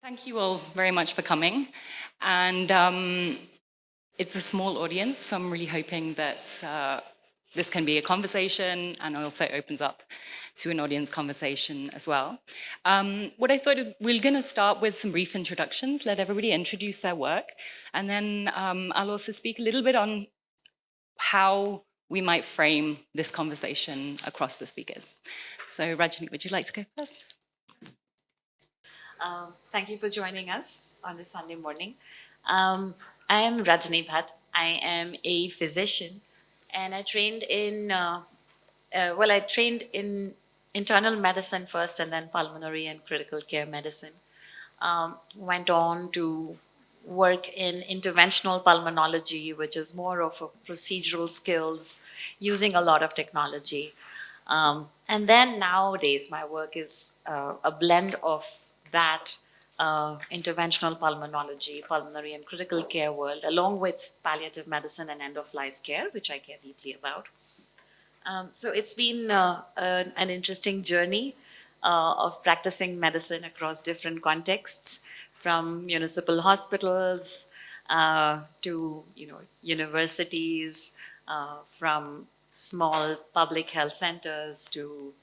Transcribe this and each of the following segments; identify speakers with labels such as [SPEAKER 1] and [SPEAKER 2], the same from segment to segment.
[SPEAKER 1] Thank you all very much for coming. And it's a small audience, so I'm really hoping that this can be a conversation and also opens up to an audience conversation as well. What I thought, we're going to start with some brief introductions, let everybody introduce their work, and then I'll also speak a little bit on how we might frame this conversation across the speakers. So Rajni, would you like to go first?
[SPEAKER 2] Thank you for joining us on this Sunday morning. I am Rajni Bhatt. I am a physician, and I trained in internal medicine first, and then pulmonary and critical care medicine. Went on to work in interventional pulmonology, which is more of a procedural skills using a lot of technology. And then nowadays, my work is a blend of that interventional pulmonology, pulmonary and critical care world, along with palliative medicine and end of life care, which I care deeply about. So it's been an interesting journey of practicing medicine across different contexts, from municipal hospitals to universities, from small public health centers to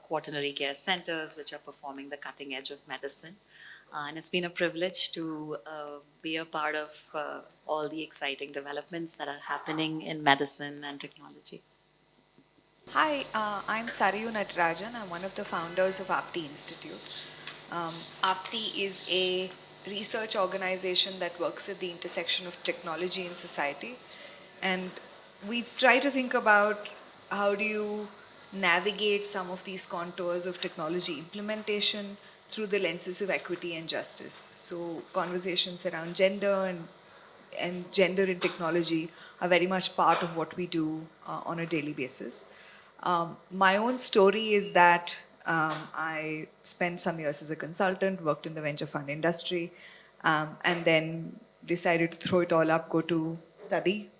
[SPEAKER 2] quaternary care centers, which are performing the cutting edge of medicine. And it's been a privilege to be a part of all the exciting developments that are happening in medicine and technology.
[SPEAKER 3] Hi, I'm Sarayu Natarajan. I'm one of the founders of APTI Institute. APTI is a research organization that works at the intersection of technology and society. And we try to think about how do you navigate some of these contours of technology implementation through the lenses of equity and justice. So conversations around gender and gender in technology are very much part of what we do on a daily basis. My own story is that I spent some years as a consultant, worked in the venture fund industry, and then decided to throw it all up, go to study.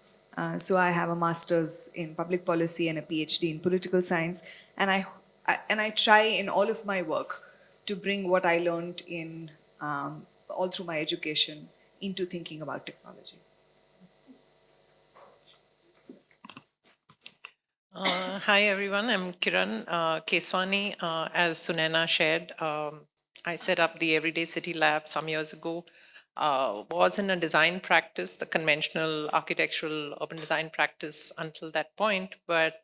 [SPEAKER 3] So I have a master's in public policy and a PhD in political science, and I try in all of my work to bring what I learned in all through my education into thinking about technology.
[SPEAKER 4] Hi everyone, I'm Kiran Keswani. As Sunena shared, I set up the Everyday City Lab some years ago. Was in a design practice, the conventional architectural urban design practice until that point, but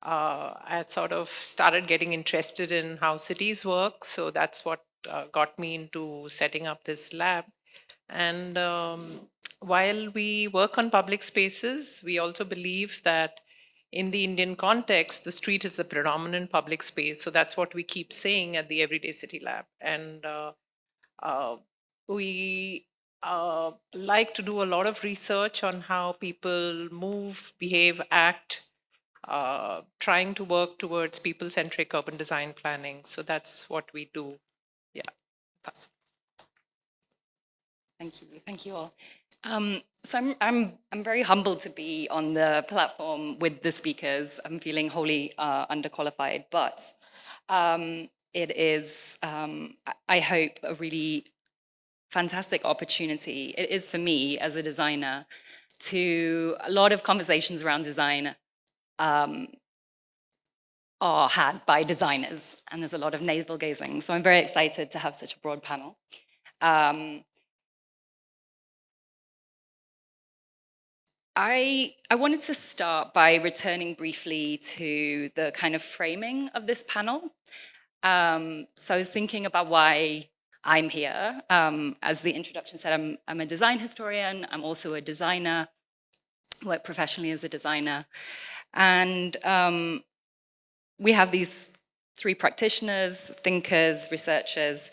[SPEAKER 4] I had sort of started getting interested in how cities work. So that's what got me into setting up this lab. And while we work on public spaces, we also believe that in the Indian context, the street is the predominant public space. So that's what we keep saying at the Everyday City Lab. And we like to do a lot of research on how people move, behave, act, trying to work towards people-centric urban design planning. So that's what we do. Yeah. That's
[SPEAKER 1] Thank you all. So I'm very humbled to be on the platform with the speakers. I'm feeling wholly underqualified, but it is, I hope, a really fantastic opportunity. It is for me as a designer to a lot of conversations around design are had by designers, and there's a lot of navel gazing. So I'm very excited to have such a broad panel. I wanted to start by returning briefly to the kind of framing of this panel. So I was thinking about why I'm here. As the introduction said, I'm a design historian. I'm also a designer, work professionally as a designer. And we have these three practitioners, thinkers, researchers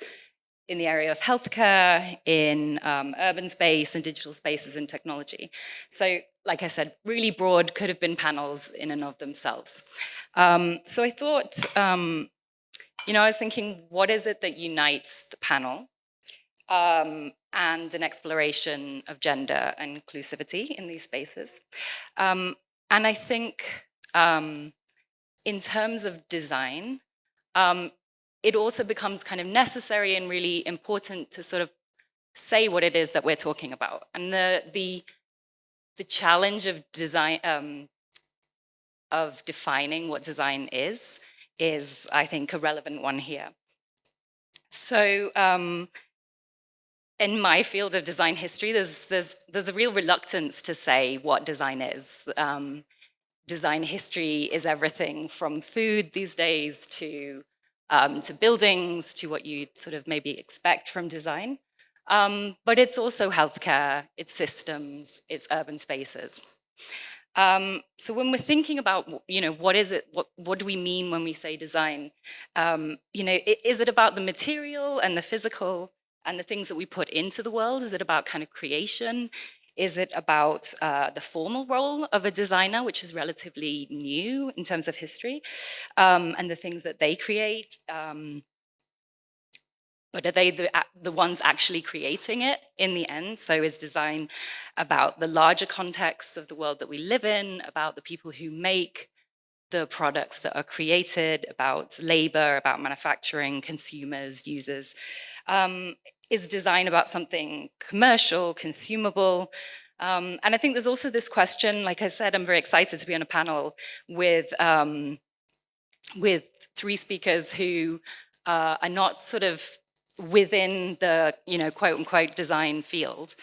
[SPEAKER 1] in the area of healthcare, in urban space and digital spaces and technology. So, like I said, really broad, could have been panels in and of themselves. So I thought, I was thinking, what is it that unites the panel? And an exploration of gender and inclusivity in these spaces. And I think in terms of design, it also becomes kind of necessary and really important to sort of say what it is that we're talking about. And the challenge of design, of defining what design is I think a relevant one here. So in my field of design history, there's a real reluctance to say what design is. Design history is everything from food these days to buildings, to what you'd sort of maybe expect from design. But it's also healthcare, it's systems, it's urban spaces. So when we're thinking about, what is it, what do we mean when we say design? Is it about the material and the physical and the things that we put into the world? Is it about kind of creation? Is it about the formal role of a designer, which is relatively new in terms of history, and the things that they create? But are they the ones actually creating it in the end? So is design about the larger context of the world that we live in, about the people who make the products that are created, about labor, about manufacturing, consumers, users? Is design about something commercial, consumable? And I think there's also this question, like I said, I'm very excited to be on a panel with three speakers who are not sort of within the, quote unquote design field.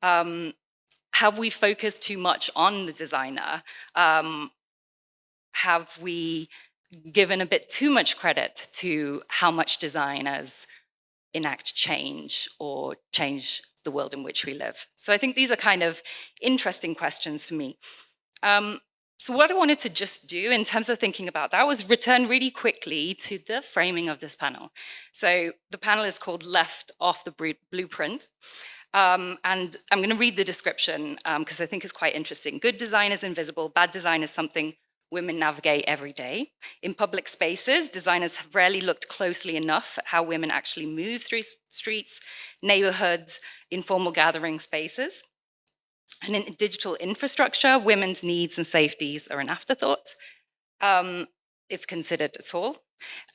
[SPEAKER 1] Have we focused too much on the designer? Have we given a bit too much credit to how much designers enact change or change the world in which we live? So I think these are kind of interesting questions for me. So what I wanted to just do in terms of thinking about that was return really quickly to the framing of this panel. So the panel is called Left Off the Blueprint. And I'm going to read the description because I think it's quite interesting. Good design is invisible. Bad design is something women navigate every day. In public spaces, designers have rarely looked closely enough at how women actually move through streets, neighborhoods, informal gathering spaces. And in digital infrastructure, women's needs and safeties are an afterthought, if considered at all.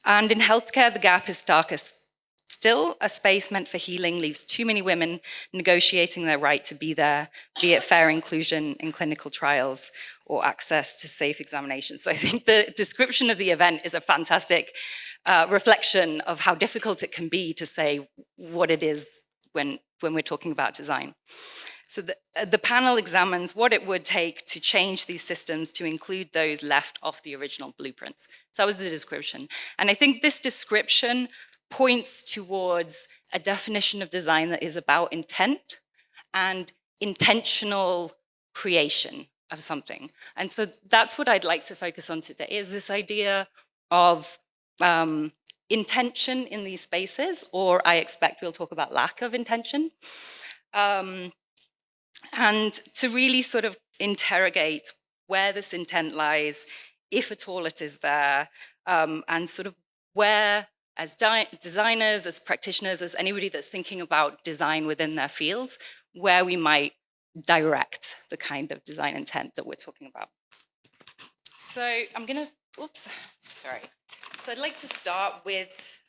[SPEAKER 1] And in healthcare, the gap is darkest. Still, a space meant for healing leaves too many women negotiating their right to be there, be it fair inclusion in clinical trials or access to safe examinations. So I think the description of the event is a fantastic reflection of how difficult it can be to say what it is when we're talking about design. So the panel examines what it would take to change these systems to include those left off the original blueprints. So that was the description. And I think this description points towards a definition of design that is about intent and intentional creation of something. And so that's what I'd like to focus on today, is this idea of intention in these spaces, or I expect we'll talk about lack of intention. And to really sort of interrogate where this intent lies, if at all it is there, and sort of where, as designers, as practitioners, as anybody that's thinking about design within their fields, where we might direct the kind of design intent that we're talking about. So I'm gonna, So I'd like to start with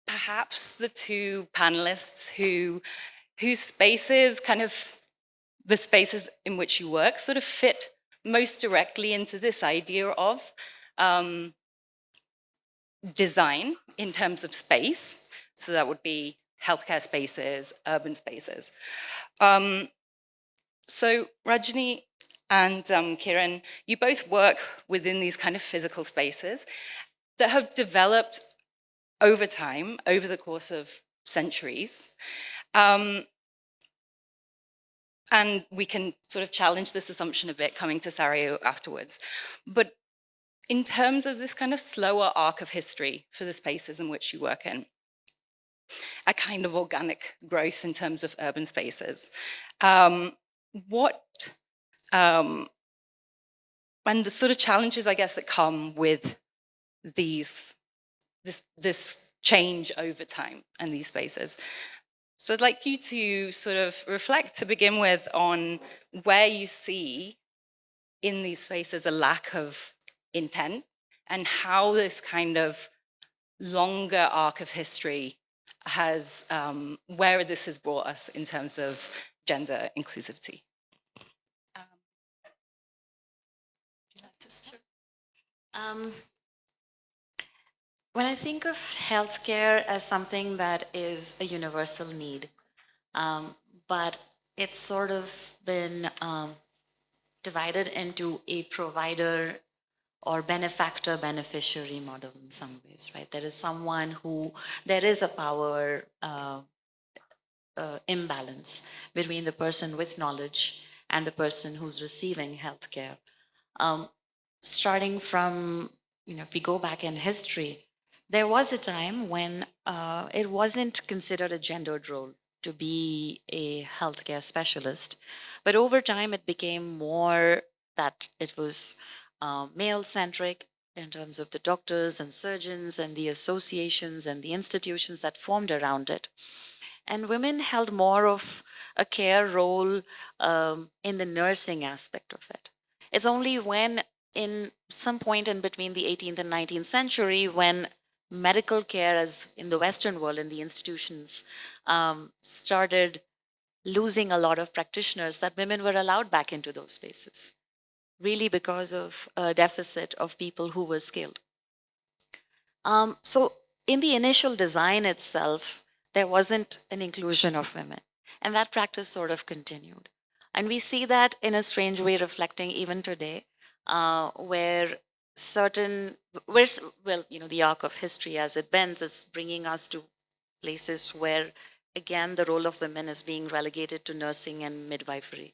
[SPEAKER 1] perhaps the two panelists whose spaces, kind of the spaces in which you work, sort of fit most directly into this idea of design in terms of space. So that would be healthcare spaces, urban spaces. So Rajni and Kiran, you both work within these kind of physical spaces that have developed over time, over the course of centuries. And we can sort of challenge this assumption a bit coming to Sarayu afterwards. But in terms of this kind of slower arc of history for the spaces in which you work in, a kind of organic growth in terms of urban spaces, and the sort of challenges, I guess, that come with this change over time in these spaces. So I'd like you to sort of reflect to begin with on where you see in these spaces a lack of intent and how this kind of longer arc of history has, where this has brought us in terms of gender inclusivity. Would you like to start?
[SPEAKER 2] When I think of healthcare as something that is a universal need, but it's sort of been divided into a provider or benefactor beneficiary model in some ways, right? There is someone who, there is a power imbalance between the person with knowledge and the person who's receiving healthcare. Starting from, if we go back in history, there was a time when it wasn't considered a gendered role to be a healthcare specialist. But over time, it became more that it was male centric in terms of the doctors and surgeons and the associations and the institutions that formed around it. And women held more of a care role in the nursing aspect of it. It's only when, in some point in between the 18th and 19th century, when medical care, as in the Western world, in the institutions, started losing a lot of practitioners, that women were allowed back into those spaces, really because of a deficit of people who were skilled. So in the initial design itself, there wasn't an inclusion of women. And that practice sort of continued. And we see that in a strange way reflecting even today, where the arc of history as it bends is bringing us to places where, again, the role of women is being relegated to nursing and midwifery.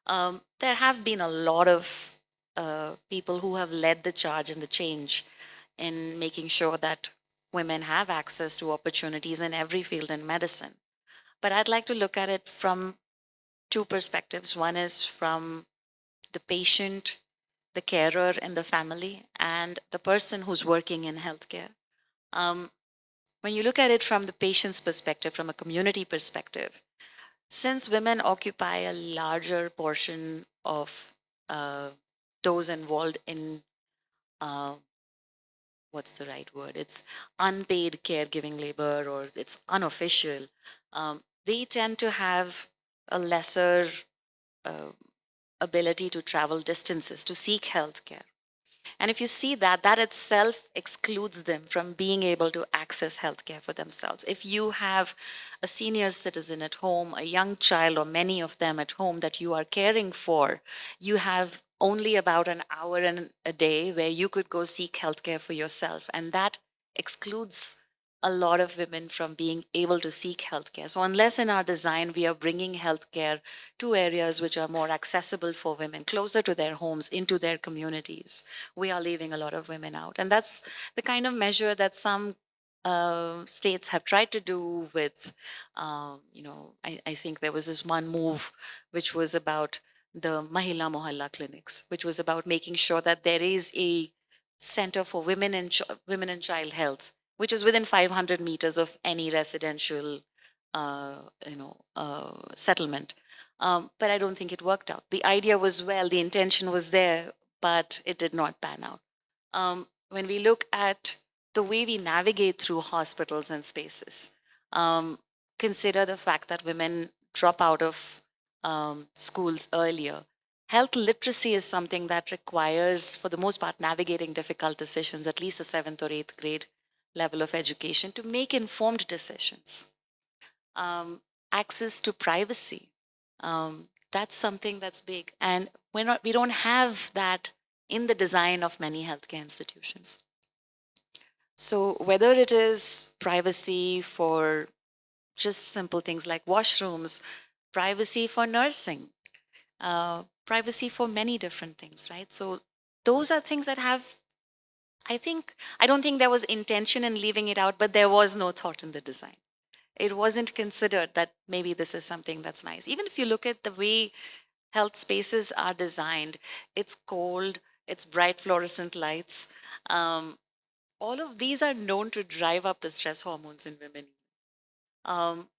[SPEAKER 2] There have been a lot of people who have led the charge and the change in making sure that women have access to opportunities in every field in medicine. But I'd like to look at it from two perspectives. One is from the patient, the carer in the family, and the person who's working in healthcare. When you look at it from the patient's perspective, from a community perspective, since women occupy a larger portion of those involved in what's the right word? It's unpaid caregiving labor, or it's unofficial. They tend to have a lesser ability to travel distances to seek healthcare. And if you see that, that itself excludes them from being able to access healthcare for themselves. If you have a senior citizen at home, a young child, or many of them at home that you are caring for, you have only about an hour in a day where you could go seek healthcare for yourself. And that excludes a lot of women from being able to seek healthcare. So unless in our design we are bringing healthcare to areas which are more accessible for women, closer to their homes, into their communities, we are leaving a lot of women out. And that's the kind of measure that some states have tried to do with, I think there was this one move which was about the Mahila Mohalla clinics, which was about making sure that there is a center for women and child health, which is within 500 meters of any residential, settlement. But I don't think it worked out. The idea was well, the intention was there, but it did not pan out. When we look at the way we navigate through hospitals and spaces, consider the fact that women drop out of schools earlier. Health literacy is something that requires, for the most part, navigating difficult decisions, at least a 7th or 8th grade level of education to make informed decisions. Access to privacy, that's something that's big. And we don't have that in the design of many healthcare institutions. So whether it is privacy for just simple things like washrooms, privacy for nursing, privacy for many different things, right? So those are things that have, I don't think there was intention in leaving it out, but there was no thought in the design. It wasn't considered that maybe this is something that's nice. Even if you look at the way health spaces are designed, it's cold, it's bright fluorescent lights. All of these are known to drive up the stress hormones in women.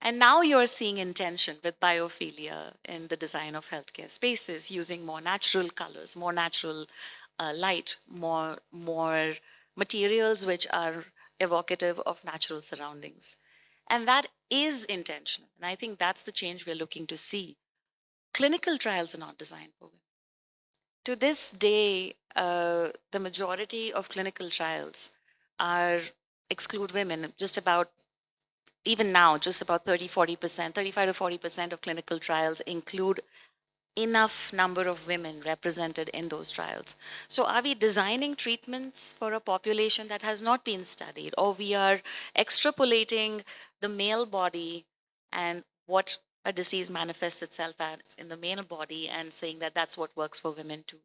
[SPEAKER 2] And now you're seeing intention with biophilia in the design of healthcare spaces, using more natural colors, more natural light, more materials which are evocative of natural surroundings. And that is intentional. And I think that's the change we're looking to see. Clinical trials are not designed for women. To this day, the majority of clinical trials are exclude women. Just about, even now, just about 30-40%, 35 to 40% of clinical trials include enough number of women represented in those trials. So are we designing treatments for a population that has not been studied, or we are extrapolating the male body and what a disease manifests itself as in the male body and saying that that's what works for women too?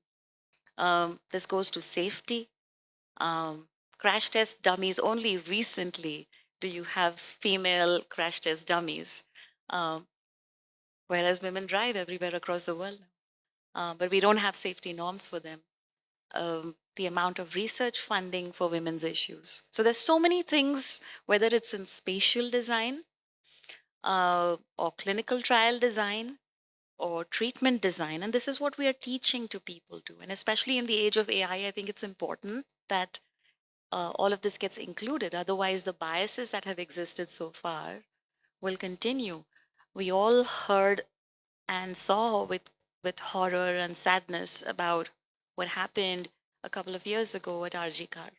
[SPEAKER 2] This goes to safety. Crash test dummies, only recently do you have female crash test dummies, whereas women drive everywhere across the world. But we don't have safety norms for them. The amount of research funding for women's issues. So there's so many things, whether it's in spatial design or clinical trial design or treatment design. And this is what we are teaching to people too. And especially in the age of AI, I think it's important that all of this gets included. Otherwise, the biases that have existed so far will continue. We all heard and saw with horror and sadness about what happened a couple of years ago at RG Kar.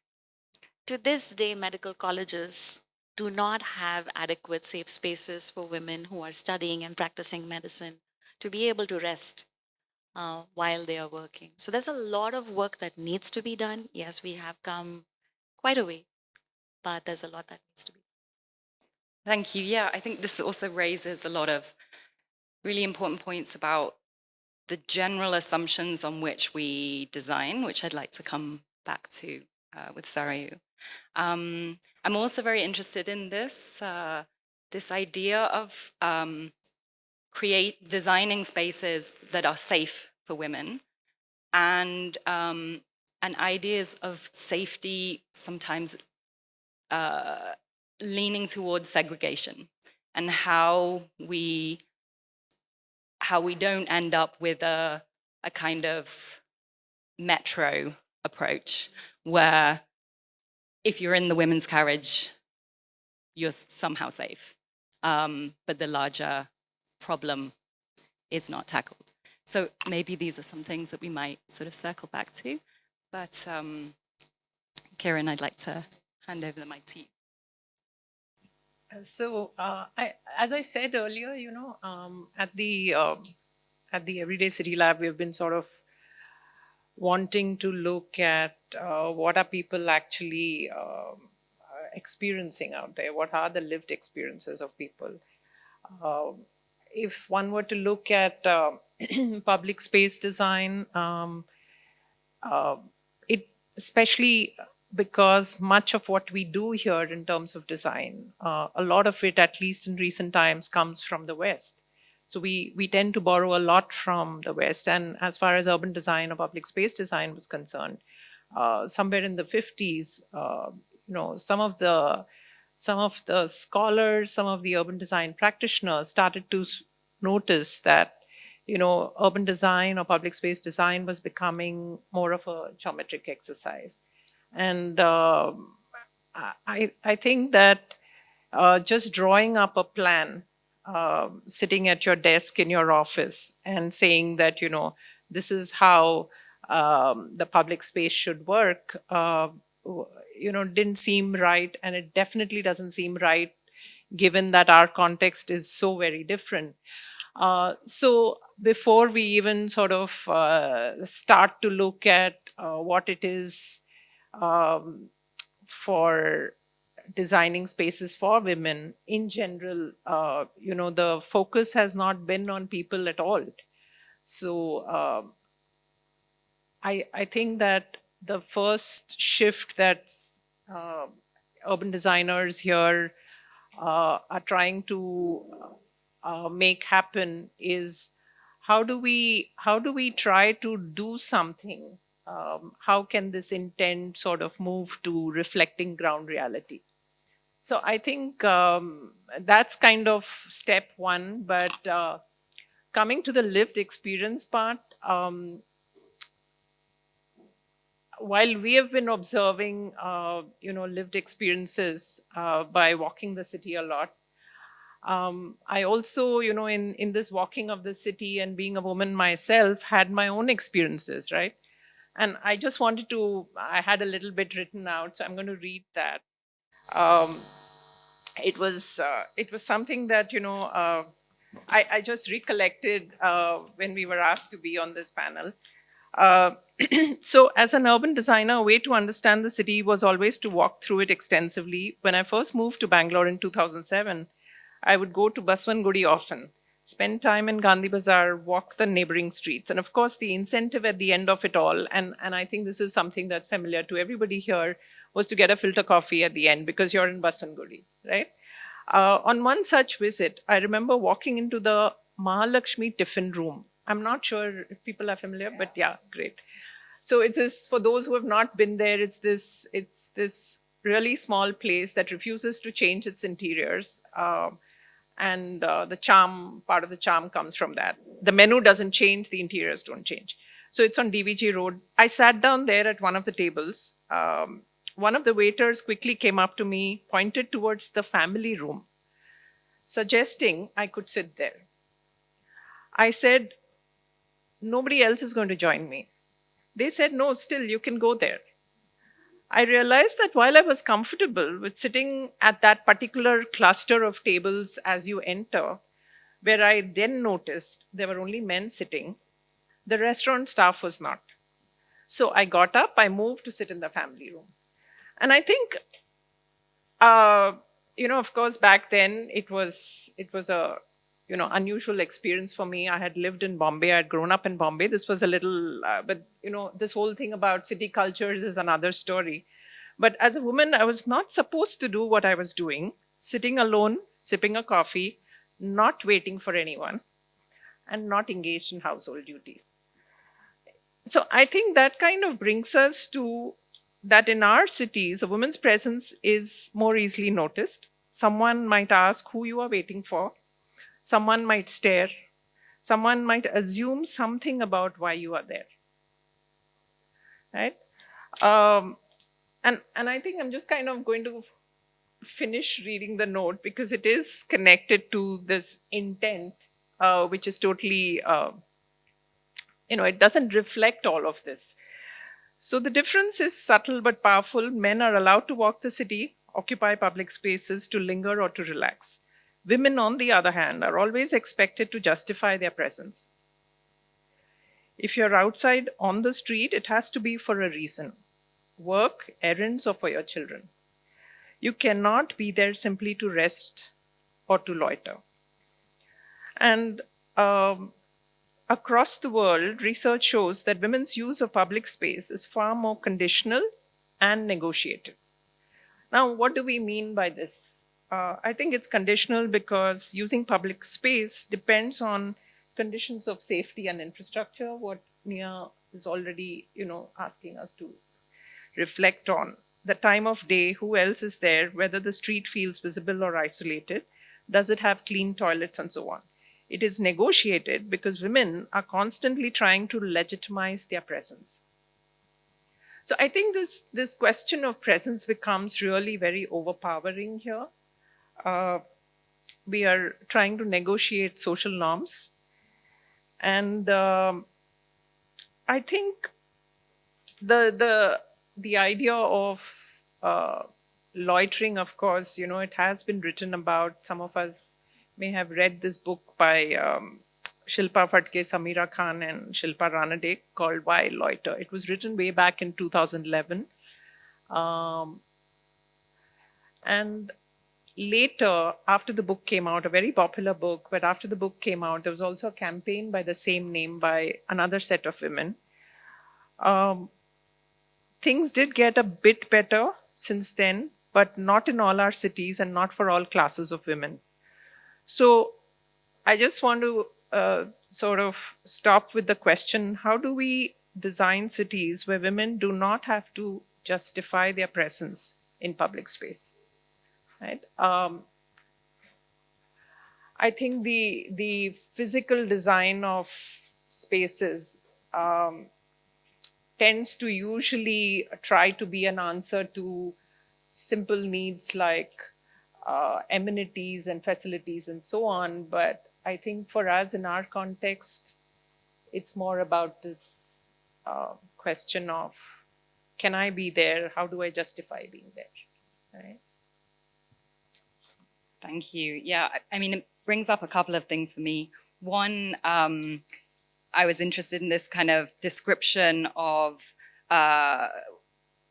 [SPEAKER 2] To this day, medical colleges do not have adequate safe spaces for women who are studying and practicing medicine to be able to rest while they are working. So there's a lot of work that needs to be done. Yes, we have come quite a way, but there's a lot that needs to be done.
[SPEAKER 1] Thank you. Yeah, I think this also raises a lot of really important points about the general assumptions on which we design, which I'd like to come back to with Sarayu. I'm also very interested in this idea of designing spaces that are safe for women, and ideas of safety sometimes leaning towards segregation, and how we don't end up with a kind of metro approach where if you're in the women's carriage, you're somehow safe, but the larger problem is not tackled. So maybe these are some things that we might sort of circle back to. But Kiran, I'd like to hand over the mic to you.
[SPEAKER 4] So, as I said earlier, at the Everyday City Lab, we've been sort of wanting to look at what are people actually experiencing out there. What are the lived experiences of people? If one were to look at public space design, it especially because much of what we do here in terms of design, a lot of it, at least in recent times, comes from the West. So we tend to borrow a lot from the West. And as far as urban design or public space design was concerned, somewhere in the 50s, some of the scholars, some of the urban design practitioners started to notice that urban design or public space design was becoming more of a geometric exercise. And I think that just drawing up a plan, sitting at your desk in your office and saying that, this is how the public space should work, didn't seem right. And it definitely doesn't seem right given that our context is so very different. So before we even sort of start to look at what it is for designing spaces for women in general, the focus has not been on people at all. So I think that the first shift that urban designers here are trying to make happen is how do we try to do something? How can this intent sort of move to reflecting ground reality? So I think that's kind of step one. But coming to the lived experience part, while we have been observing, lived experiences by walking the city a lot, I also, in this walking of the city and being a woman myself, had my own experiences, right? And I just wanted to, I had a little bit written out, so I'm going to read that. Um, it was something that, I just recollected when we were asked to be on this panel. Uh, so, as an urban designer, a way to understand the city was always to walk through it extensively. When I first moved to Bangalore in 2007, I would go to Baswangudi often, spend time in Gandhi Bazaar, walk the neighboring streets. And of course, the incentive at the end of it all, and I think this is something that's familiar to everybody here, was to get a filter coffee at the end because you're in Baswangudi, right? On one such visit, I remember walking into the Mahalakshmi tiffin room. I'm not sure if people are familiar, but yeah, great. So it's this, for those who have not been there, it's this really small place that refuses to change its interiors. And the charm, part of the charm comes from that. The menu doesn't change, the interiors don't change. So it's on DVG Road. I sat down there at one of the tables. One of the waiters quickly came up to me, pointed towards the family room, suggesting I could sit there. I said, nobody else is going to join me. They said, no, still, you can go there. I realized that while I was comfortable with sitting at that particular cluster of tables as you enter, where I then noticed there were only men sitting, the restaurant staff was not. So I got up, I moved to sit in the family room. And I think, of course, back then it was a unusual experience for me. I had lived in Bombay, I had grown up in Bombay. This was a little, but this whole thing about city cultures is another story. But as a woman, I was not supposed to do what I was doing, sitting alone, sipping a coffee, not waiting for anyone, and not engaged in household duties. So I think that kind of brings us to that in our cities, a woman's presence is more easily noticed. Someone might ask who you are waiting for, someone might stare, someone might assume something about why you are there, right? Um, and I think I'm just kind of going to finish reading the note because it is connected to this intent, which is totally, it doesn't reflect all of this. So the difference is subtle but powerful. Men are allowed to walk the city, occupy public spaces, to linger or to relax. Women, on the other hand, are always expected to justify their presence. If you're outside on the street, it has to be for a reason: work, errands, or for your children. You cannot be there simply to rest or to loiter. And across the world, research shows that women's use of public space is far more conditional and negotiated. Now, what do we mean by this? I think it's conditional because using public space depends on conditions of safety and infrastructure, what Nia is already, asking us to reflect on. The time of day, who else is there, whether the street feels visible or isolated, does it have clean toilets, and so on. It is negotiated because women are constantly trying to legitimize their presence. So I think this question of presence becomes really very overpowering here. We are trying to negotiate social norms. And I think the idea of loitering, of course, it has been written about. Some of us may have read this book by Shilpa Phadke, Samira Khan, and Shilpa Ranade called Why Loiter. It was written way back in 2011. And later, after the book came out, a very popular book, but after the book came out, there was also a campaign by the same name by another set of women. Things did get a bit better since then, but not in all our cities and not for all classes of women. So I just want to sort of stop with the question, how do we design cities where women do not have to justify their presence in public space? Right? I think the physical design of spaces tends to usually try to be an answer to simple needs like amenities and facilities and so on. But I think for us in our context, it's more about this question of, can I be there? How do I justify being there? Right?
[SPEAKER 1] Thank you. Yeah, I mean, it brings up a couple of things for me. One, I was interested in this kind of description of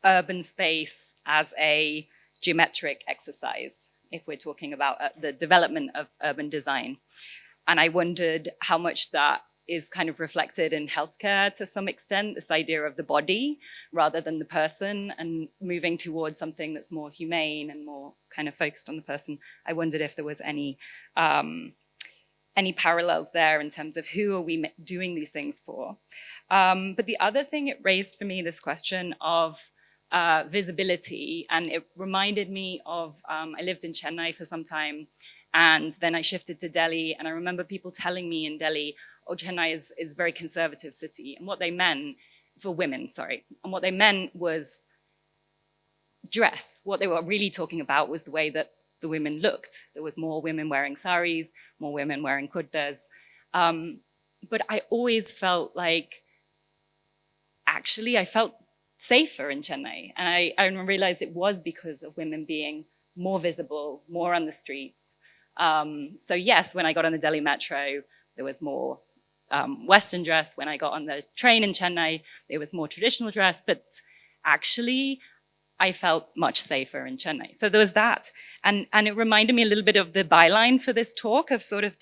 [SPEAKER 1] urban space as a geometric exercise, if we're talking about the development of urban design. And I wondered how much that is kind of reflected in healthcare to some extent, this idea of the body rather than the person, and moving towards something that's more humane and more kind of focused on the person. I wondered if there was any parallels there in terms of who are we doing these things for. But the other thing it raised for me, this question of visibility, and it reminded me of, I lived in Chennai for some time, and then I shifted to Delhi, and I remember people telling me in Delhi, oh, Chennai is a very conservative city. And what they meant, for women, sorry, and what they meant was dress. What they were really talking about was the way that the women looked. There was more women wearing saris, more women wearing kurtas. But I always felt like, actually, I felt safer in Chennai. And I realized it was because of women being more visible, more on the streets. So yes, when I got on the Delhi metro, there was more Western dress. When I got on the train in Chennai, there was more traditional dress. But actually, I felt much safer in Chennai. So there was that. And it reminded me a little bit of the byline for this talk of sort of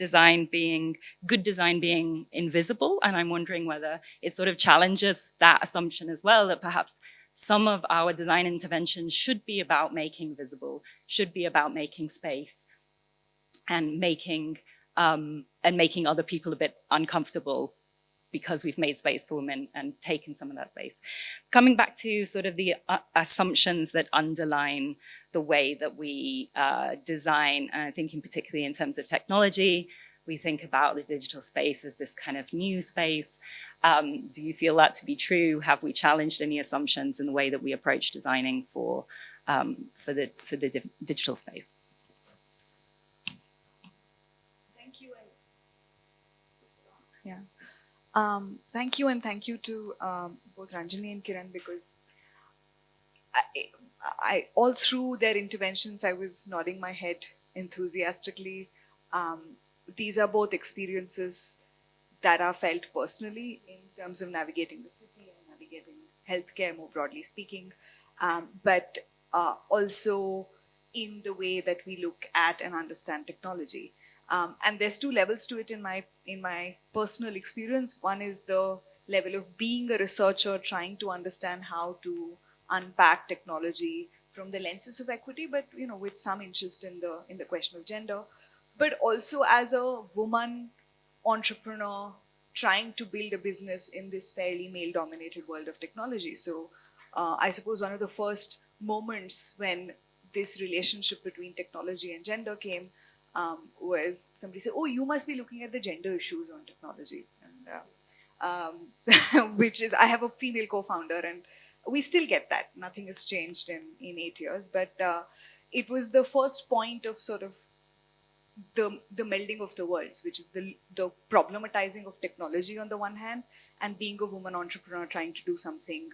[SPEAKER 1] good design being invisible. And I'm wondering whether it sort of challenges that assumption as well, that perhaps some of our design interventions should be about making visible, should be about making space and making other people a bit uncomfortable because we've made space for women and taken some of that space. Coming back to sort of the assumptions that underline the way that we design, and I'm thinking particularly in terms of technology, we think about the digital space as this kind of new space. Do you feel that to be true? Have we challenged any assumptions in the way that we approach designing for the digital space?
[SPEAKER 3] Thank you. Thank you, and thank you to both Ranjani and Kiran, because I all through their interventions, I was nodding my head enthusiastically. These are both experiences that are felt personally in terms of navigating the city and navigating healthcare, more broadly speaking, but also in the way that we look at and understand technology. And there's two levels to it in my personal experience. One is the level of being a researcher, trying to understand how to unpack technology from the lenses of equity, but with some interest in the question of gender, but also as a woman entrepreneur trying to build a business in this fairly male-dominated world of technology. So I suppose one of the first moments when this relationship between technology and gender came was somebody said, "Oh, you must be looking at the gender issues on technology," and which is, I have a female co-founder, and we still get that. Nothing has changed in 8 years, but it was the first point of sort of the melding of the worlds, which is the problematizing of technology on the one hand, and being a woman entrepreneur trying to do something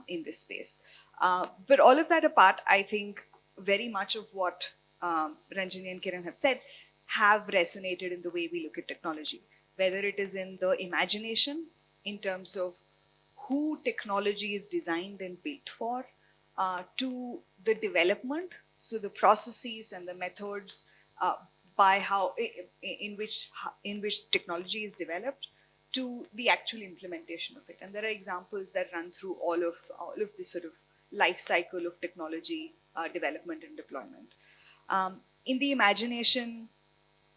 [SPEAKER 3] in this space. But all of that apart, I think very much of what Ranjani and Kiran have said have resonated in the way we look at technology, whether it is in the imagination in terms of who technology is designed and built for, to the development, so the processes and the methods by how in which technology is developed, to the actual implementation of it. And there are examples that run through all of this sort of life cycle of technology development and deployment. In the imagination,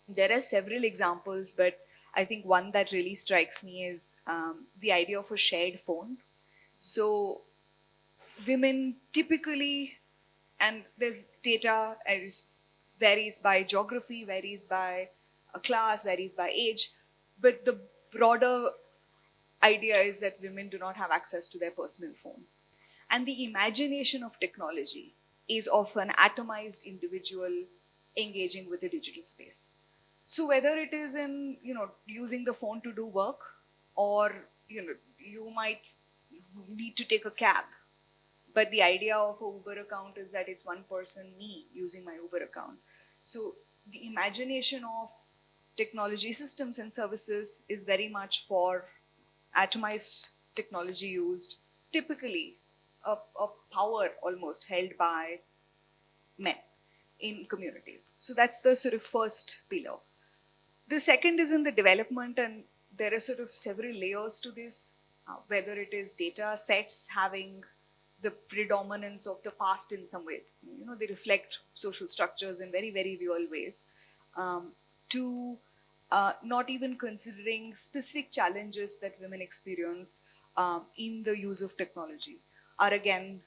[SPEAKER 3] there are several examples, but I think one that really strikes me is the idea of a shared phone. So women typically, and there's data, it varies by geography, varies by a class, varies by age, but the broader idea is that women do not have access to their personal phone. And the imagination of technology is of an atomized individual engaging with a digital space. So whether it is in, using the phone to do work, or, you might need to take a cab, but the idea of a Uber account is that it's one person, me, using my Uber account. So the imagination of technology systems and services is very much for atomized technology used, typically a power almost held by men in communities. So that's the sort of first pillar. The second is in the development, and there are sort of several layers to this, whether it is data sets having the predominance of the past in some ways. They reflect social structures in very, very real ways, to not even considering specific challenges that women experience in the use of technology, are again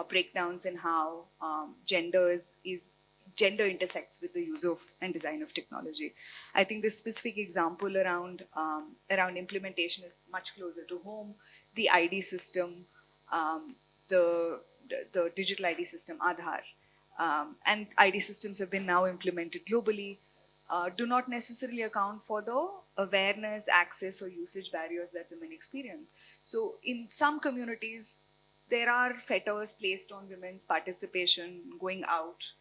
[SPEAKER 3] breakdowns in how gender intersects with the use of and design of technology. I think the specific example around implementation is much closer to home. The ID system, the digital ID system, Aadhaar, and ID systems have been now implemented globally, do not necessarily account for the awareness, access, or usage barriers that women experience. So in some communities, there are fetters placed on women's participation, going out.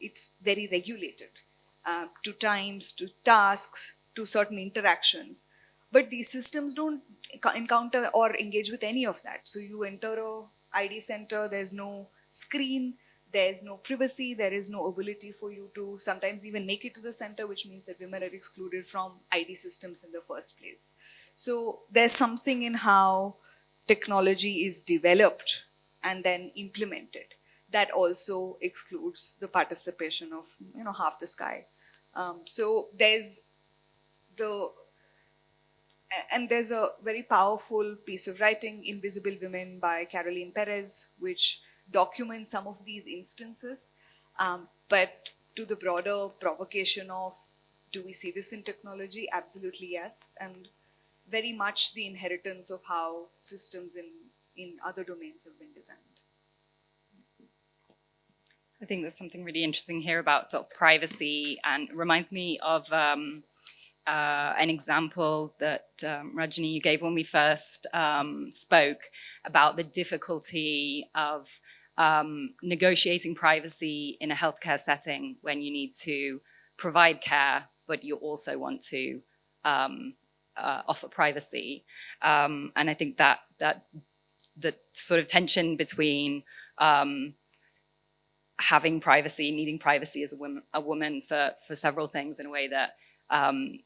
[SPEAKER 3] It's very regulated to times, to tasks, to certain interactions. But these systems don't encounter or engage with any of that. So you enter a ID center, there's no screen, there's no privacy, there is no ability for you to sometimes even make it to the center, which means that women are excluded from ID systems in the first place. So there's something in how technology is developed and then implemented that also excludes the participation of half the sky. So there's a very powerful piece of writing, Invisible Women by Caroline Perez, which documents some of these instances. But to the broader provocation of, do we see this in technology? Absolutely yes. And very much the inheritance of how systems in other domains have been designed.
[SPEAKER 1] I think there's something really interesting here about sort of privacy, and it reminds me of an example that Rajani, you gave when we first spoke about the difficulty of negotiating privacy in a healthcare setting when you need to provide care, but you also want to offer privacy. And I think that the sort of tension between having privacy, needing privacy as a woman for several things in a way that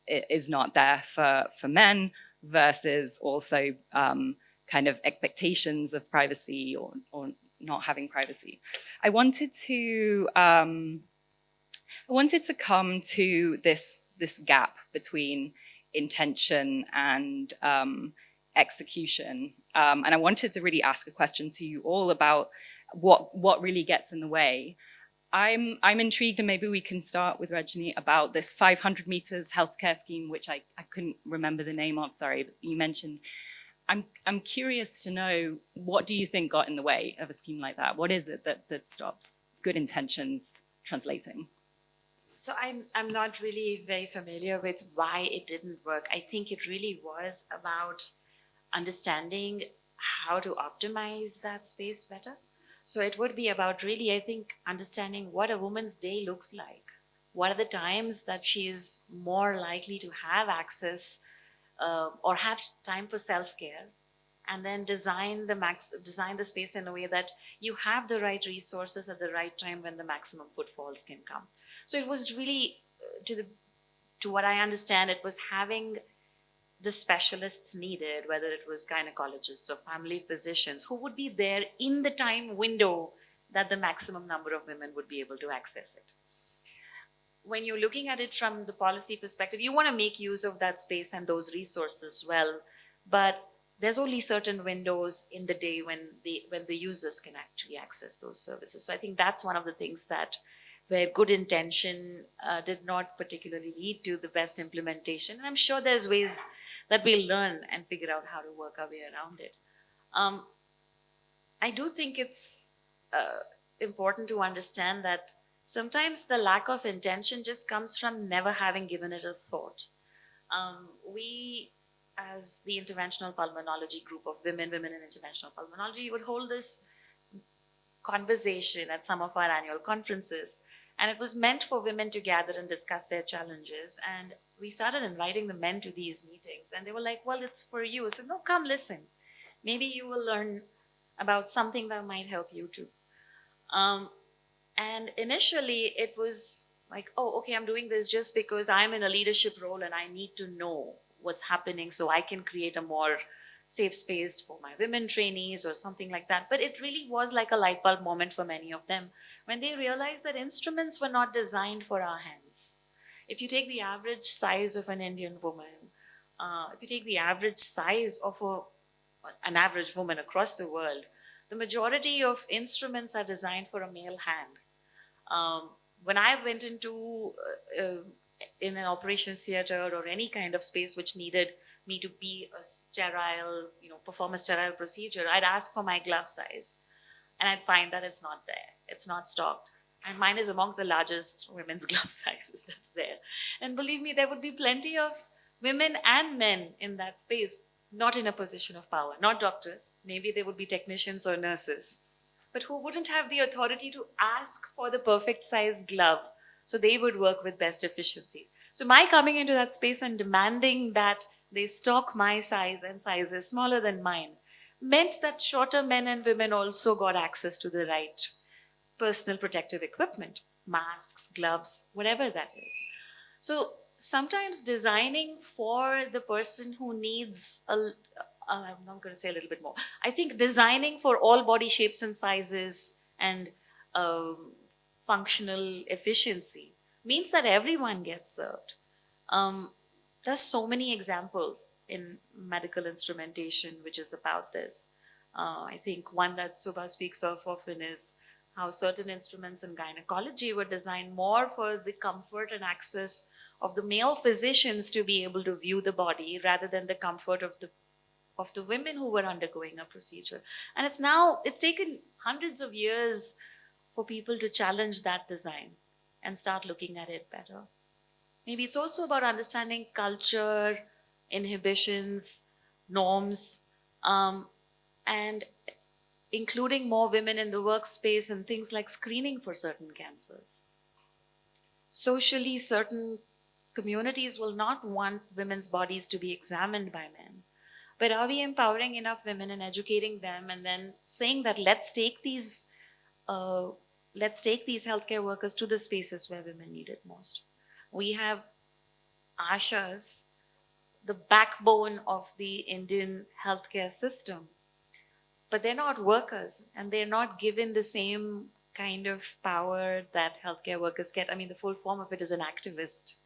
[SPEAKER 1] it is not there for men, versus also kind of expectations of privacy or not having privacy. I wanted to come to this gap between intention and execution, and I wanted to really ask a question to you all about what really gets in the way. I'm intrigued, and maybe we can start with Rajani, about this 500 meters healthcare scheme, which I couldn't remember the name of, sorry, but you mentioned. I'm curious to know, what do you think got in the way of a scheme like that? What is it that stops good intentions translating?
[SPEAKER 2] So I'm not really very familiar with why it didn't work. I think it really was about understanding how to optimize that space better. So it would be about really, I think, understanding what a woman's day looks like. What are the times that she is more likely to have access or have time for self-care, and then design the space in a way that you have the right resources at the right time when the maximum footfalls can come. So it was really, to what I understand, it was having the specialists needed, whether it was gynecologists or family physicians, who would be there in the time window that the maximum number of women would be able to access it. When you're looking at it from the policy perspective, you want to make use of that space and those resources well, but there's only certain windows in the day when the users can actually access those services. So I think that's one of the things that where good intention did not particularly lead to the best implementation. And I'm sure there's ways that we'll learn and figure out how to work our way around it. Um, I do think it's important to understand that sometimes the lack of intention just comes from never having given it a thought. We, as the interventional pulmonology group of women in interventional pulmonology, would hold this conversation at some of our annual conferences. And it was meant for women to gather and discuss their challenges. And we started inviting the men to these meetings. And they were like, well, it's for you. I said, no, come listen. Maybe you will learn about something that might help you too. Um, and initially, it was like, oh, okay, I'm doing this just because I'm in a leadership role and I need to know what's happening so I can create a more safe space for my women trainees or something like that. But it really was like a light bulb moment for many of them when they realized that instruments were not designed for our hands. If you take the average size of an Indian woman, if you take the average size of an average woman across the world, the majority of instruments are designed for a male hand. Um, when I went into in an operations theater or any kind of space which needed me to be a sterile, perform a sterile procedure, I'd ask for my glove size, and I'd find that it's not there. It's not stocked. And mine is amongst the largest women's glove sizes that's there. And believe me, there would be plenty of women and men in that space, not in a position of power, not doctors. Maybe they would be technicians or nurses, but who wouldn't have the authority to ask for the perfect size glove so they would work with best efficiency. So my coming into that space and demanding that they stock my size and sizes smaller than mine meant that shorter men and women also got access to the right personal protective equipment, masks, gloves, whatever that is. So sometimes designing for the person who needs I'm not going to say a little bit more. I think designing for all body shapes and sizes and um, functional efficiency means that everyone gets served. Um, there's so many examples in medical instrumentation which is about this. I think one that Subha speaks of often is how certain instruments in gynecology were designed more for the comfort and access of the male physicians to be able to view the body rather than the comfort of the women who were undergoing a procedure. And it's taken hundreds of years for people to challenge that design and start looking at it better. Maybe it's also about understanding culture, inhibitions, norms, and including more women in the workspace and things like screening for certain cancers. Socially, certain communities will not want women's bodies to be examined by men. But are we empowering enough women and educating them and then saying that uh, let's take these healthcare workers to the spaces where women need it most? We have ashas, the backbone of the Indian healthcare system, but they're not workers and they're not given the same kind of power that healthcare workers get. I mean, the full form of it is an activist.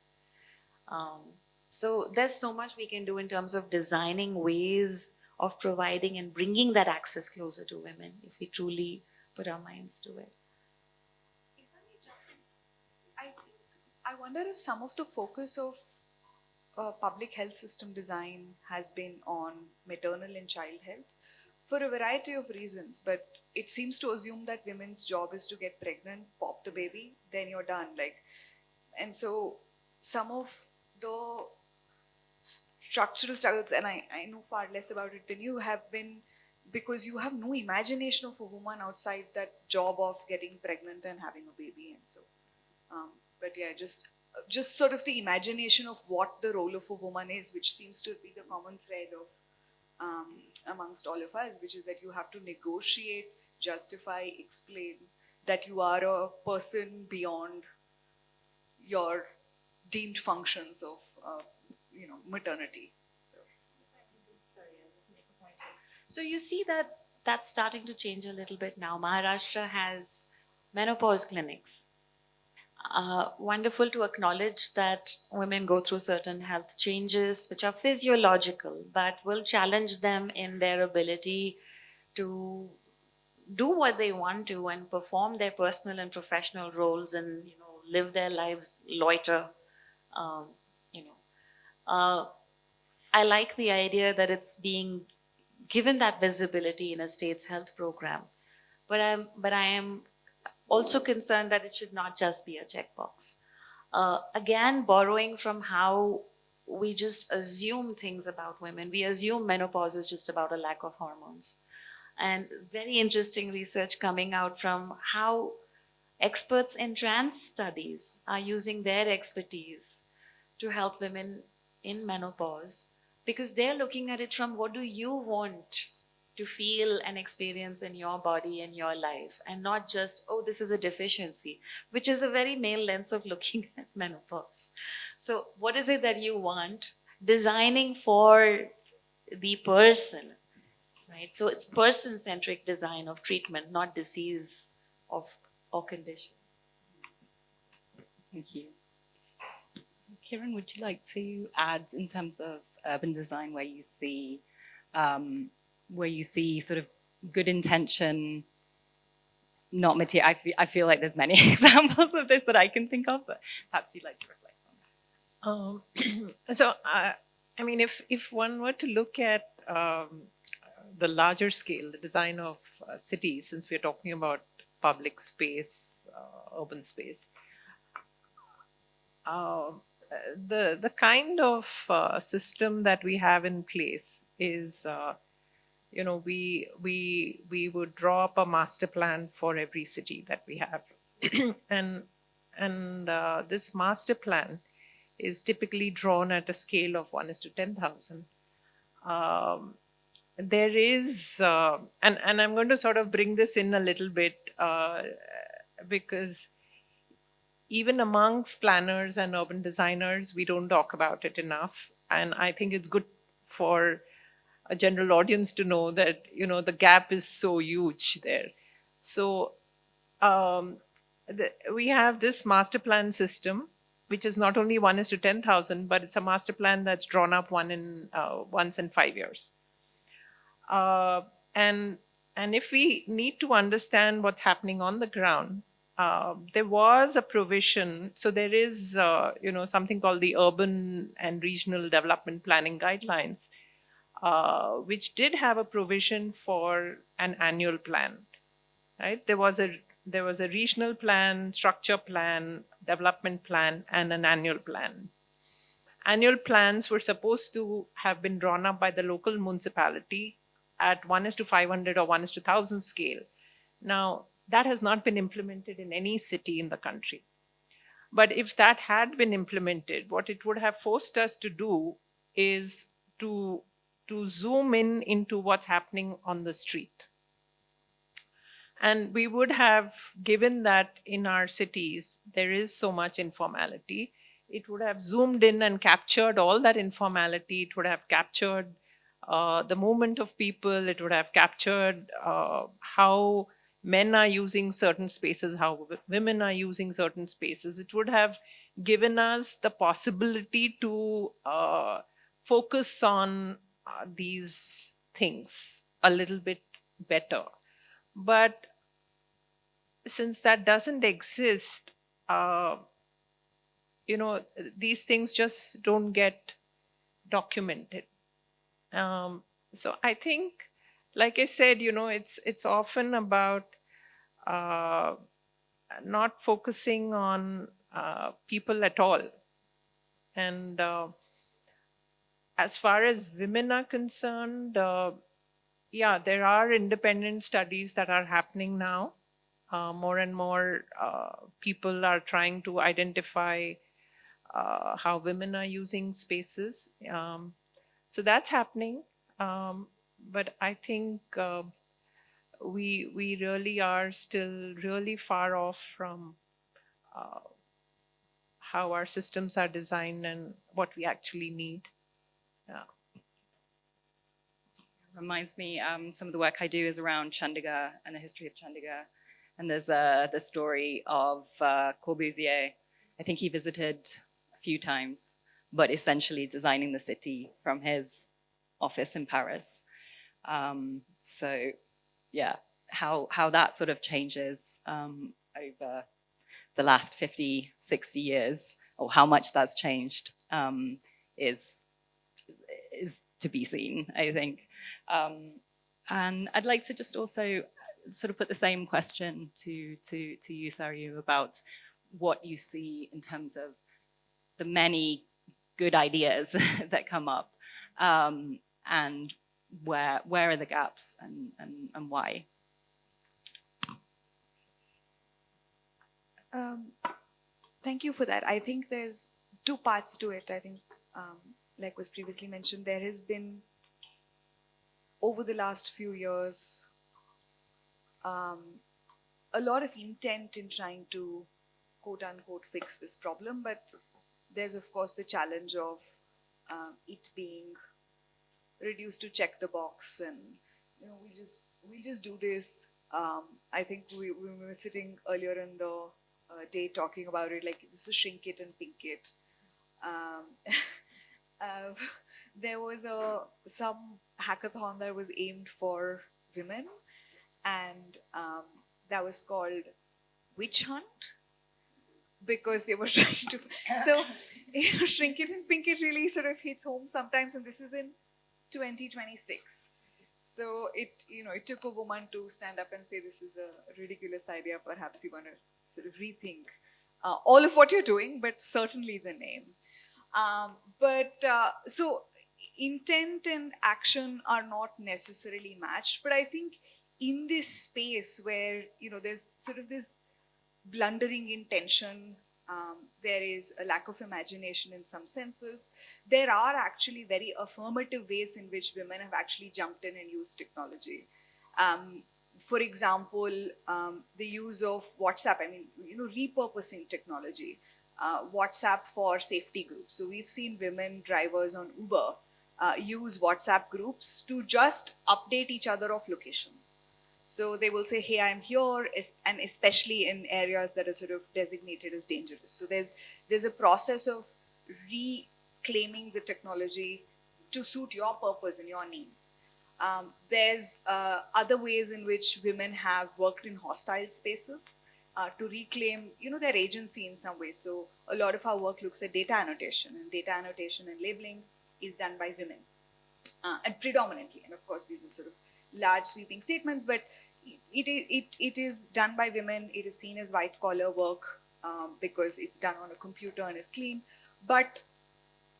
[SPEAKER 2] Um, so there's so much we can do in terms of designing ways of providing and bringing that access closer to women if we truly put our minds to it.
[SPEAKER 3] If I may jump in, I wonder if some of the focus of public health system design has been on maternal and child health for a variety of reasons, but it seems to assume that women's job is to get pregnant, pop the baby, then you're done. And so some of the structural struggles, and I know far less about it than you, have been because you have no imagination of a woman outside that job of getting pregnant and having a baby. And so but yeah, just sort of the imagination of what the role of a woman is, which seems to be the common thread of amongst all of us, which is that you have to negotiate, justify, explain that you are a person beyond your deemed functions of maternity. So
[SPEAKER 2] So you see that that's starting to change a little bit now. Maharashtra has menopause clinics. Wonderful to acknowledge that women go through certain health changes which are physiological but will challenge them in their ability to do what they want to and perform their personal and professional roles and live their lives loiter. um, you know uh, I like the idea that it's being given that visibility in a state's health program. But I am also concerned that it should not just be a checkbox. Again, borrowing from how we just assume things about women. We assume menopause is just about a lack of hormones. And very interesting research coming out from how experts in trans studies are using their expertise to help women in menopause, because they're looking at it from what do you want to feel and experience in your body and your life, and not just, oh, this is a deficiency, which is a very male lens of looking at menopause. So, what is it that you want? Designing for the person, right? So, it's person centric design of treatment, not disease of or condition.
[SPEAKER 1] Thank you. Kiran, would you like to add in terms of urban design where you see sort of good intention, not material? I feel like there's many examples of this that I can think of, but perhaps you'd like to reflect on
[SPEAKER 4] So, I mean, if one were to look at the larger scale, the design of cities, since we're talking about public space, urban space, uh, the kind of system that we have in place is, we would draw up a master plan for every city that we have, and this master plan is typically drawn at a scale of 1:10,000. Um, there is, and I'm going to sort of bring this in a little bit, because even amongst planners and urban designers, we don't talk about it enough. And I think it's good for a general audience to know that, the gap is so huge there. So um, we have this master plan system, which is not only 1:10,000, but it's a master plan that's drawn up once in 5 years. Uh, and and if we need to understand what's happening on the ground, there was a provision. So there is, something called the Urban and Regional Development Planning Guidelines, which did have a provision for an annual plan. Right? There was a regional plan, structure plan, development plan, and an annual plan. Annual plans were supposed to have been drawn up by the local municipality at 1:500 or 1:1000 scale. Now, that has not been implemented in any city in the country. But if that had been implemented, what it would have forced us to do is to zoom in into what's happening on the street. And we would have, given that in our cities there is so much informality, it would have zoomed in and captured all that informality. It would have captured the movement of people. It would have captured how men are using certain spaces, how women are using certain spaces. It would have given us the possibility to focus on these things a little bit better. But since that doesn't exist, these things just don't get documented. So I think, like I said, it's often about not focusing on people at all. And as far as women are concerned, yeah, there are independent studies that are happening now. More and more people are trying to identify how women are using spaces. So that's happening. But I think we really are still really far off from how our systems are designed and what we actually need. Yeah.
[SPEAKER 1] Reminds me, some of the work I do is around Chandigarh and the history of Chandigarh. And there's the story of Corbusier. I think he visited a few times, but essentially designing the city from his office in Paris. So, yeah, how that sort of changes over the last 50, 60 years, or how much that's changed, is is to be seen, I think. And I'd like to just also sort of put the same question to you, Saryu, about what you see in terms of the many good ideas that come up, and where are the gaps, and why?
[SPEAKER 3] Thank you for that. I think there's two parts to it. I think, like was previously mentioned, there has been, over the last few years, a lot of intent in trying to quote unquote fix this problem, but there's of course the challenge of it being reduced to check the box, and we just do this. I think we were sitting earlier in the day talking about it, like this is shrink it and pink it. Um, uh, there was some hackathon that was aimed for women, and that was called Witch Hunt, because they were trying to. So, shrink it and pink it really sort of hits home sometimes, and this is in 2026. So it took a woman to stand up and say, this is a ridiculous idea. Perhaps you want to sort of rethink all of what you're doing, but certainly the name. So intent and action are not necessarily matched, but I think in this space where there's sort of this blundering intention, there is a lack of imagination in some senses. There are actually very affirmative ways in which women have actually jumped in and used technology. For example, the use of WhatsApp, repurposing technology. WhatsApp for safety groups. So we've seen women drivers on Uber use WhatsApp groups to just update each other of location. So they will say, hey, I'm here, and especially in areas that are sort of designated as dangerous. So there's a process of reclaiming the technology to suit your purpose and your needs. There's other ways in which women have worked in hostile spaces to reclaim, their agency in some way. So a lot of our work looks at data annotation, and labeling is done by women, and predominantly. And of course, these are sort of large sweeping statements, but it is done by women. It is seen as white collar work because it's done on a computer and is clean. But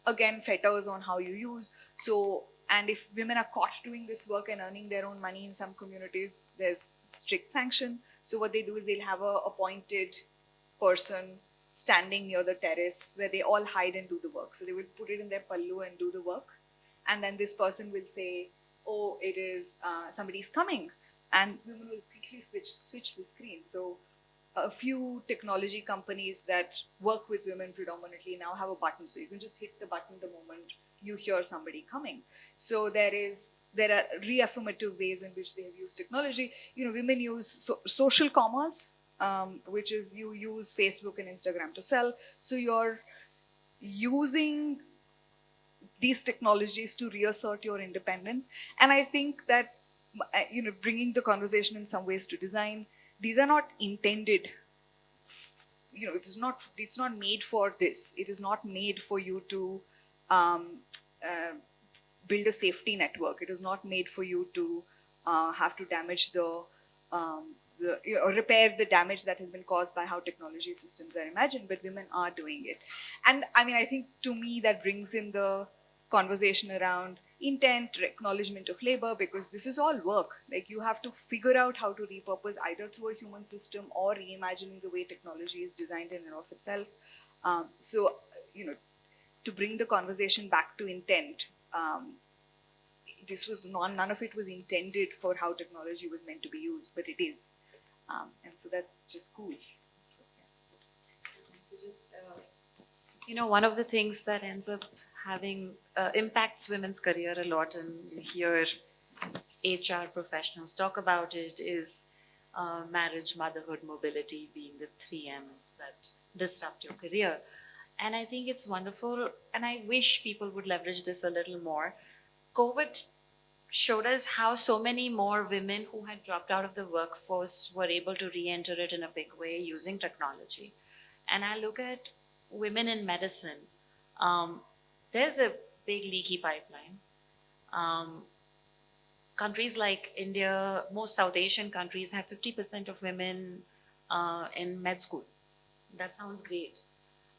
[SPEAKER 3] again, fetters on how you use. So, and if women are caught doing this work and earning their own money in some communities, there's strict sanction. So what they do is they'll have a appointed person standing near the terrace where they all hide and do the work. So they will put it in their pallu and do the work. And then this person will say, oh, it is somebody's coming. And women will quickly switch the screen. So a few technology companies that work with women predominantly now have a button. So you can just hit the button the moment you hear somebody coming. So there are reaffirmative ways in which they have used technology. Women use social commerce, which is you use Facebook and Instagram to sell. So you're using these technologies to reassert your independence. And I think that, bringing the conversation in some ways to design, these are not intended, it's not made for this. It is not made for you to build a safety network. It is not made for you to have to damage or repair the damage that has been caused by how technology systems are imagined, but women are doing it. And I think to me that brings in the conversation around intent, acknowledgement of labor, because this is all work. Like you have to figure out how to repurpose either through a human system or reimagining the way technology is designed in and of itself. So, to bring the conversation back to intent, this was none of it was intended for how technology was meant to be used, but it is. And so that's just cool.
[SPEAKER 2] One of the things that ends up having impacts women's career a lot, and you hear HR professionals talk about it, is marriage, motherhood, mobility being the 3 M's that disrupt your career. And I think it's wonderful, and I wish people would leverage this a little more. COVID showed us how so many more women who had dropped out of the workforce were able to re-enter it in a big way using technology. And I look at women in medicine. There's a big leaky pipeline. Um, Countries like India, most South Asian countries have 50% of women in med school. That sounds great.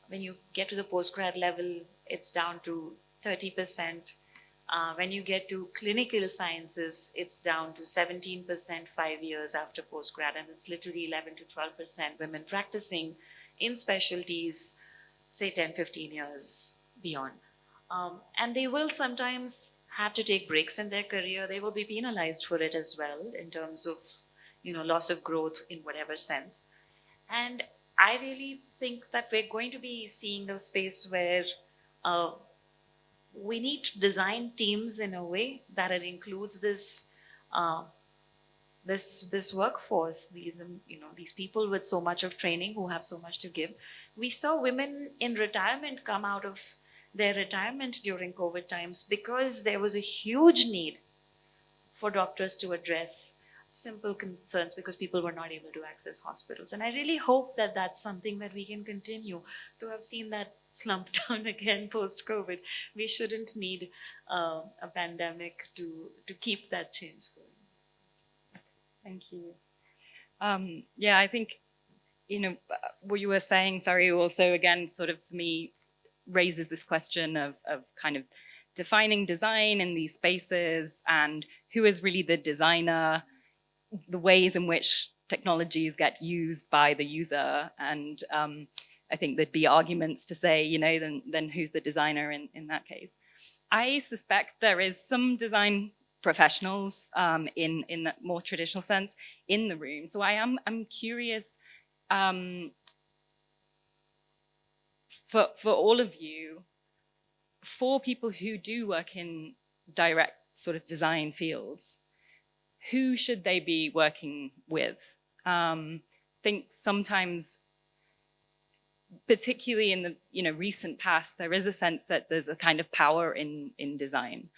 [SPEAKER 2] When you get to the postgrad level, it's down to 30%. When you get to clinical sciences, it's down to 17% 5 years after postgrad, and it's literally 11 to 12% women practicing in specialties, say 10, 15 years beyond. And they will sometimes have to take breaks in their career. They will be penalized for it as well in terms of, loss of growth in whatever sense. And I really think that we're going to be seeing a space where uh, we need to design teams in a way that it includes uh, this workforce, these people with so much of training who have so much to give. We saw women in retirement come out of their retirement during COVID times because there was a huge need for doctors to address simple concerns because people were not able to access hospitals. And I really hope that that's something that we can continue to have seen that slump down again post COVID. We shouldn't need a pandemic to keep that change going.
[SPEAKER 1] Thank you. Yeah, I think, what you were saying, sorry, also again, sort of for me, raises this question of kind of defining design in these spaces and who is really the designer, the ways in which technologies get used by the user. And I think there'd be arguments to say, then who's the designer in that case? I suspect there is some design professionals in that more traditional sense in the room. So I'm curious, for all of you, for people who do work in direct sort of design fields, who should they be working with? I think sometimes, particularly in the recent past, there is a sense that there's a kind of power in design,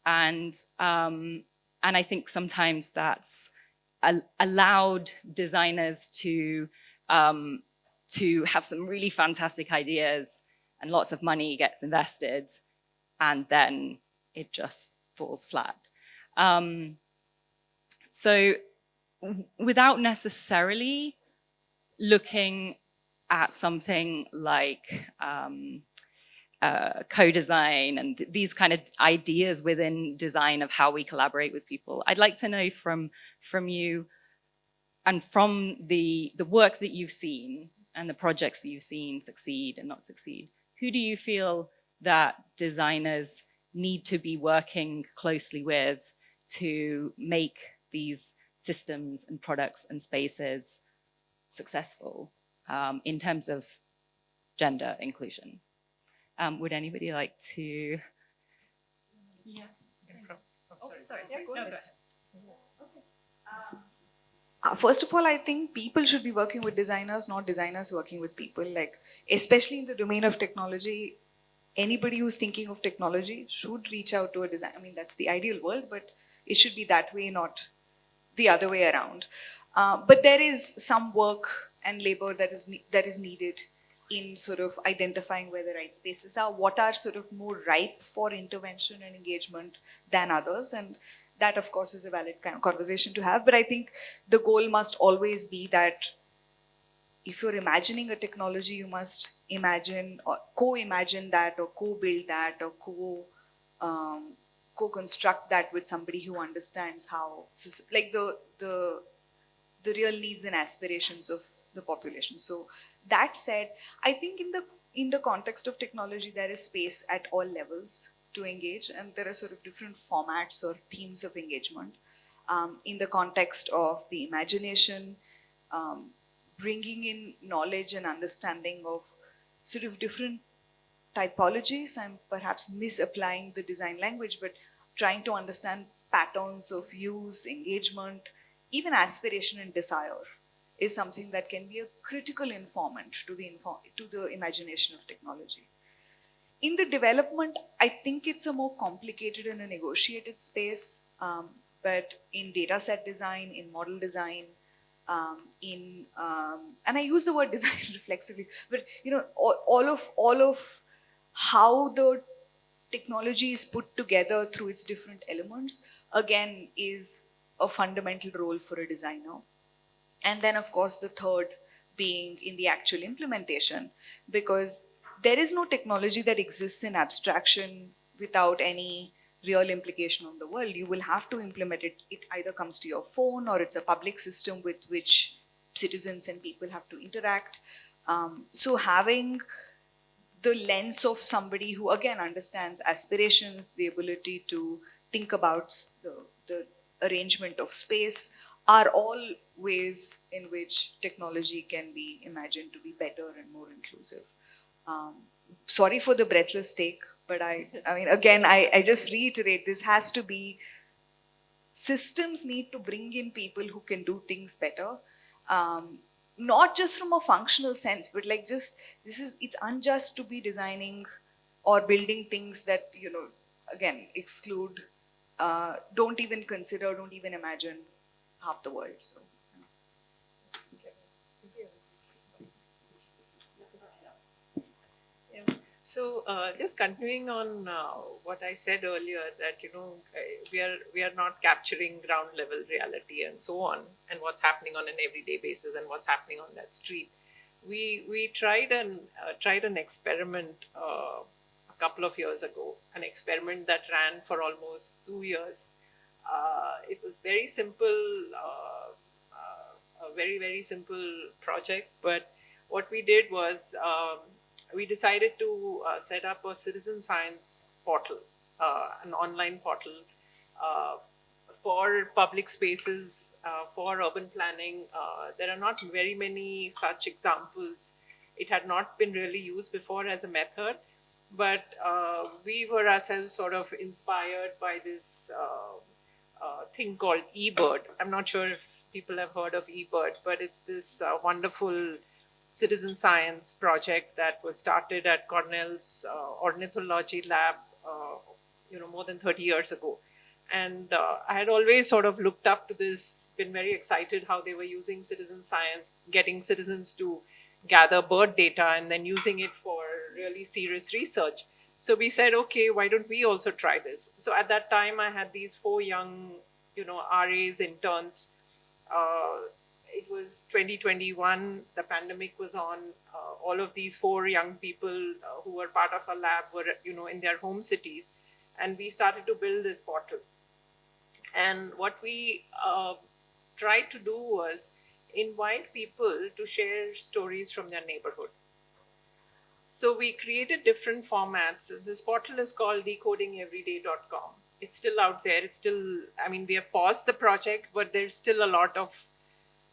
[SPEAKER 1] and I think sometimes that's allowed designers to have some really fantastic ideas, and lots of money gets invested, and then it just falls flat. So without necessarily looking at something like co-design and these kind of ideas within design of how we collaborate with people, I'd like to know from you and from the work that you've seen and the projects that you've seen succeed and not succeed, who do you feel that designers need to be working closely with to make these systems and products and spaces successful in terms of gender inclusion? Would anybody like to? Yes. Sorry. Go ahead.
[SPEAKER 3] First of all, I think people should be working with designers, not designers working with people. Like, especially in the domain of technology, anybody who's thinking of technology should reach out to a design. I mean, that's the ideal world, but it should be that way, not the other way around. But there is some work and labor that is needed in sort of identifying where the right spaces are, what are sort of more ripe for intervention and engagement than others. And that, of course, is a valid kind of conversation to have. But I think the goal must always be that if you're imagining a technology, you must imagine or co-imagine that or co-build that or co-construct that with somebody who understands how, like the real needs and aspirations of the population. So that said, I think in the context of technology, there is space at all levels to engage, and there are sort of different formats or themes of engagement. In the context of the imagination, bringing in knowledge and understanding of sort of different typologies. I'm perhaps misapplying the design language, but trying to understand patterns of use, engagement, even aspiration and desire is something that can be a critical informant to the imagination of technology. In the development, I think it's a more complicated and a negotiated space, but in data set design, in model design, and I use the word design reflexively, but all of how the technology is put together through its different elements, again, is a fundamental role for a designer. And then, of course, the third being in the actual implementation, because there is no technology that exists in abstraction without any real implication on the world. You will have to implement it. It either comes to your phone or it's a public system with which citizens and people have to interact. So having the lens of somebody who again understands aspirations, the ability to think about the arrangement of space, are all ways in which technology can be imagined to be better and more inclusive. Um, Sorry for the breathless take, but I mean, again, I just reiterate, this has to be, systems need to bring in people who can do things better. Not just from a functional sense, but like just, it's unjust to be designing or building things that, again, exclude, don't even consider, don't even imagine half the world. So.
[SPEAKER 4] So just continuing on what I said earlier, that we are not capturing ground level reality and so on, and what's happening on an everyday basis and what's happening on that street. We tried an experiment a couple of years ago, an experiment that ran for almost 2 years. It was very simple, a very simple project, but what we did was. We decided to set up a citizen science portal, an online portal for public spaces, for urban planning. There are not very many such examples. It had not been really used before as a method, but we were ourselves sort of inspired by this thing called eBird. I'm not sure if people have heard of eBird, but it's this wonderful citizen science project that was started at Cornell's ornithology lab, more than 30 years ago. And I had always sort of looked up to this, been very excited how they were using citizen science, getting citizens to gather bird data and then using it for really serious research. So we said, okay, why don't we also try this? So at that time, I had these 4 young, RAs, interns. It was 2021, the pandemic was on. All of these 4 young people who were part of our lab were, in their home cities. And we started to build this portal. And what we tried to do was invite people to share stories from their neighborhood. So we created different formats. This portal is called decodingeveryday.com. It's still out there. It's still, we have paused the project, but there's still a lot of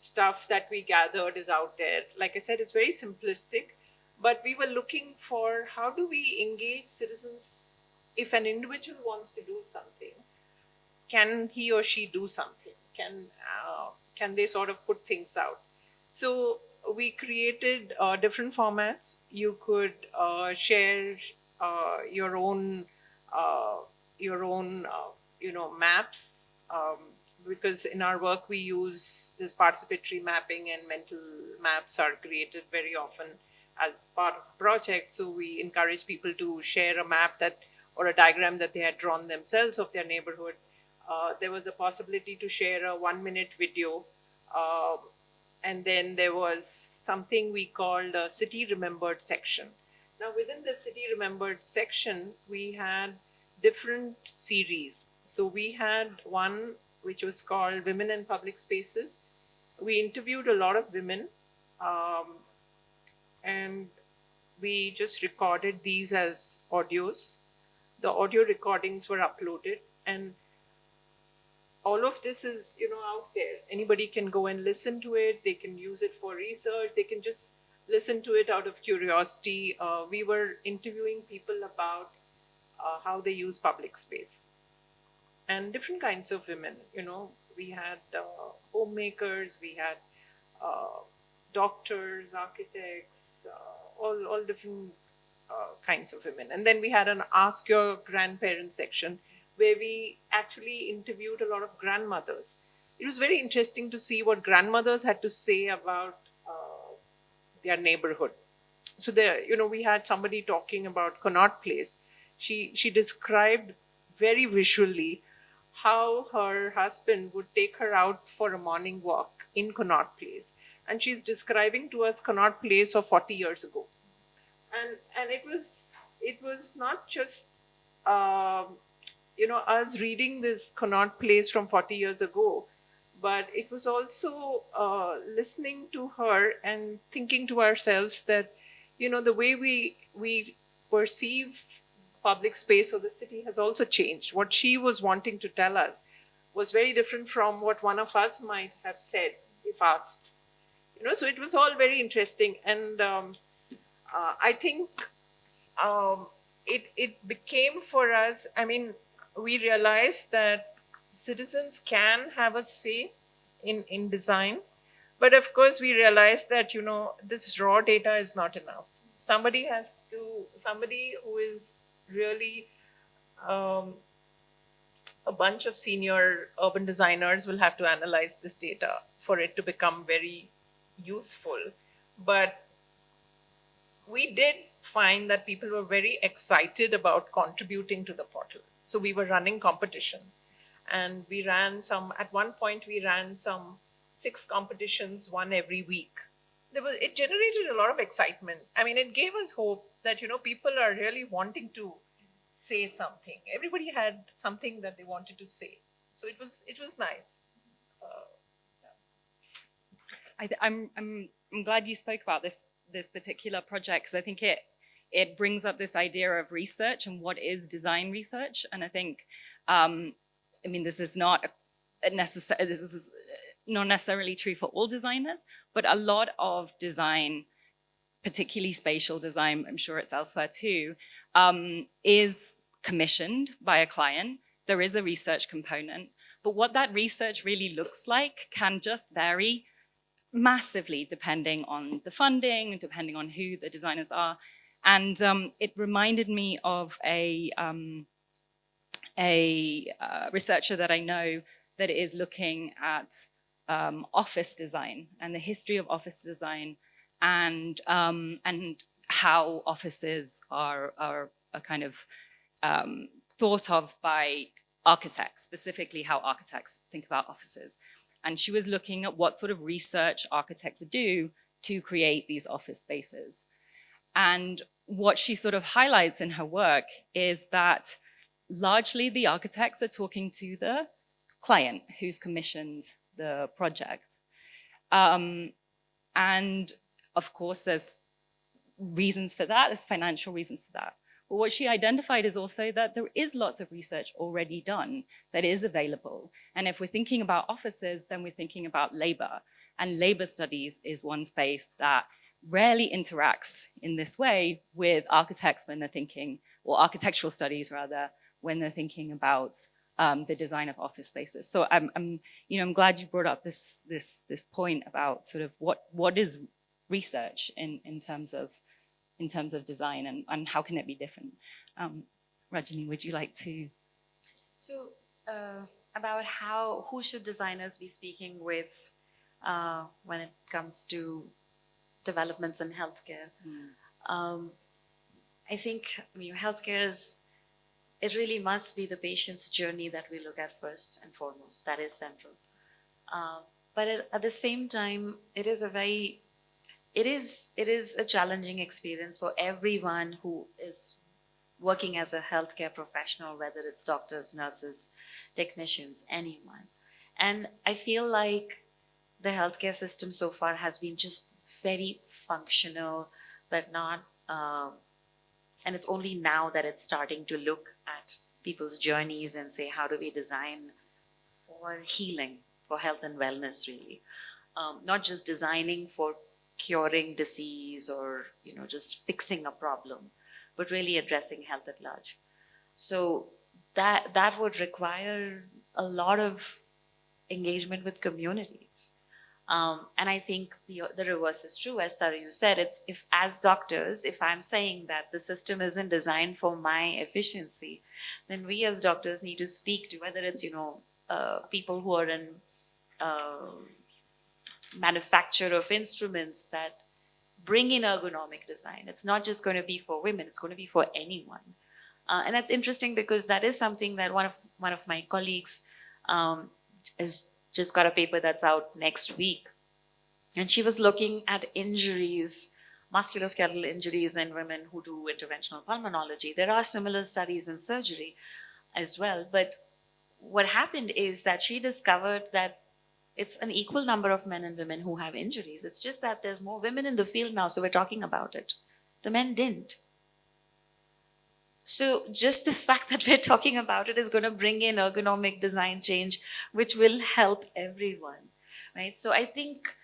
[SPEAKER 4] stuff that we gathered is out there. Like I said, it's very simplistic, but we were looking for how do we engage citizens. If an individual wants to do something, can he or she do something? Can they sort of put things out? So we created different formats. You could share your own maps, because in our work we use this participatory mapping, and mental maps are created very often as part of the project. So we encourage people to share a map that or a diagram that they had drawn themselves of their neighborhood. There was a possibility to share a 1-minute video. And then there was something we called a City Remembered section. Now within the City Remembered section, we had different series. So we had one which was called Women in Public Spaces. We interviewed a lot of women, and we just recorded these as audios. The audio recordings were uploaded, and all of this is, out there. Anybody can go and listen to it. They can use it for research. They can just listen to it out of curiosity. We were interviewing people about how they use public space. And different kinds of women, we had homemakers, we had doctors, architects, all different kinds of women. And then we had an Ask Your Grandparents section where we actually interviewed a lot of grandmothers. It was very interesting to see what grandmothers had to say about their neighborhood. So there, we had somebody talking about Connaught Place, She described very visually how her husband would take her out for a morning walk in Connaught Place. And she's describing to us Connaught Place of 40 years ago. And it was not just us reading this Connaught Place from 40 years ago, but it was also listening to her and thinking to ourselves that the way we perceive public space or the city has also changed. What she was wanting to tell us was very different from what one of us might have said if asked. So it was all very interesting. And I think it became for us, I mean, we realized that citizens can have a say in design. But of course, we realized that, this raw data is not enough. Somebody who is really a bunch of senior urban designers will have to analyze this data for it to become very useful. But we did find that people were very excited about contributing to the portal. So we were running competitions, and at one point we ran some 6 competitions, one every week. It generated a lot of excitement. I mean, it gave us hope that, people are really wanting to say something. Everybody had something that they wanted to say. So it was nice.
[SPEAKER 1] I'm glad you spoke about this particular project, because I think it brings up this idea of research and what is design research. And I think, this is not necessarily true for all designers, but a lot of design, particularly spatial design, I'm sure it's elsewhere too, is commissioned by a client. There is a research component, but what that research really looks like can just vary massively depending on the funding, depending on who the designers are. And it reminded me of a researcher that I know that is looking at office design and the history of office design, and how offices are kind of thought of by architects, specifically how architects think about offices. And she was looking at what sort of research architects do to create these office spaces. And what she sort of highlights in her work is that largely the architects are talking to the client who's commissioned the project. And of course, there's reasons for that, there's financial reasons for that. But what she identified is also that there is lots of research already done that is available. And if we're thinking about offices, then we're thinking about labor. And labor studies is one space that rarely interacts in this way with architects when they're thinking, or architectural studies rather, when they're thinking about the design of office spaces. So I'm glad you brought up this point about sort of what is research in terms of design, and how can it be different. Rajani, would you like to?
[SPEAKER 2] So about who should designers be speaking with when it comes to developments in healthcare? I think healthcare it really must be the patient's journey that we look at first and foremost. That is central. But at the same time, it is a challenging experience for everyone who is working as a healthcare professional, whether it's doctors, nurses, technicians, anyone. And I feel like the healthcare system so far has been just very functional, but not, and it's only now that it's starting to look at people's journeys and say, how do we design for healing, for health and wellness, really? Not just designing for curing disease or just fixing a problem, but really addressing health at large. So that would require a lot of engagement with communities. And I think the reverse is true. As Sarayu said, if as doctors, if I'm saying that the system isn't designed for my efficiency, then we as doctors need to speak to, whether it's people who are in manufacture of instruments that bring in ergonomic design. It's not just going to be for women, it's going to be for anyone. And that's interesting because that is something that one of my colleagues has just got a paper that's out next week, and she was looking at injuries, musculoskeletal injuries in women who do interventional pulmonology. There are similar studies in surgery as well, but what happened is that she discovered that it's an equal number of men and women who have injuries. It's just that there's more women in the field now, so we're talking about it. The men didn't. So just the fact that we're talking about it is going to bring in ergonomic design change, which will help everyone, right? So I think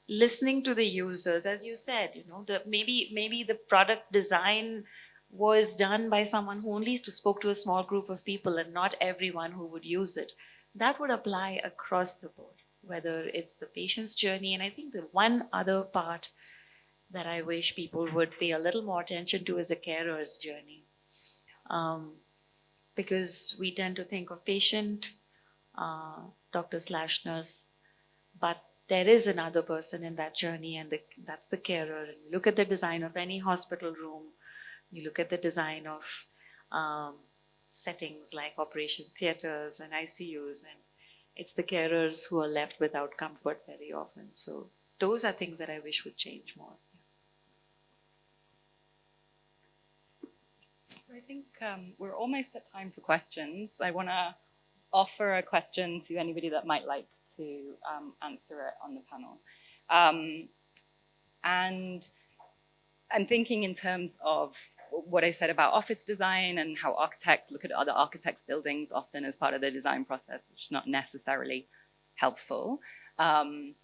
[SPEAKER 2] listening to the users, as you said, maybe the product design was done by someone who only spoke to a small group of people and not everyone who would use it. That would apply across the board, whether it's the patient's journey. And I think the one other part that I wish people would pay a little more attention to is a carer's journey. Because we tend to think of patient, doctor/nurse, but there is another person in that journey, and that's the carer. And you look at the design of any hospital room, you look at the design of settings like operation theaters and ICUs, and it's the carers who are left without comfort very often. So those are things that I wish would change more.
[SPEAKER 1] So I think we're almost at time for questions. I want to offer a question to anybody that might like to answer it on the panel. And I'm thinking in terms of what I said about office design and how architects look at other architects' buildings often as part of the design process, which is not necessarily helpful. And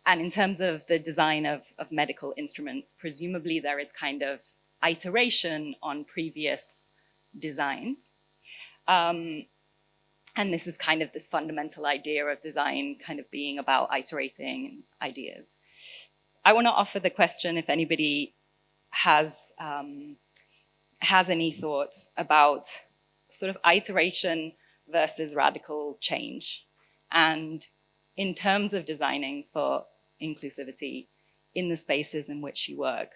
[SPEAKER 1] in terms of the design of medical instruments, presumably there is kind of iteration on previous designs. And this is kind of this fundamental idea of design kind of being about iterating ideas. I want to offer the question if anybody has any thoughts about sort of iteration versus radical change. And in terms of designing for inclusivity in the spaces in which you work,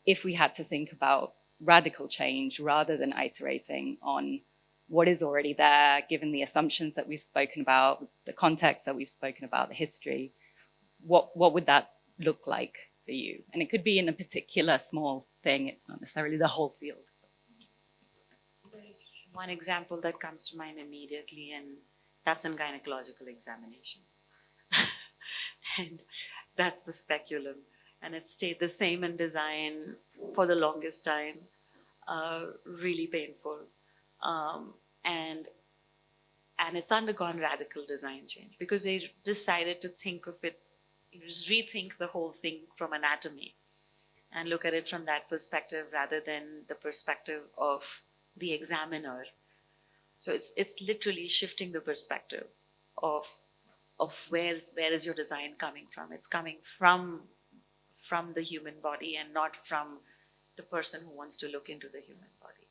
[SPEAKER 1] if we had to think about radical change rather than iterating on what is already there, given the assumptions that we've spoken about, the context that we've spoken about, the history, what would that look like for you? And it could be in a particular small thing. It's not necessarily the whole field.
[SPEAKER 2] One example that comes to mind immediately, and that's in gynecological examination. And that's the speculum. And it stayed the same in design for the longest time, really painful. And it's undergone radical design change because they decided to think of it, just rethink the whole thing from anatomy and look at it from that perspective rather than the perspective of the examiner. So it's literally shifting the perspective of where is your design coming from. It's coming from the human body and not from the person who wants to look into the human body.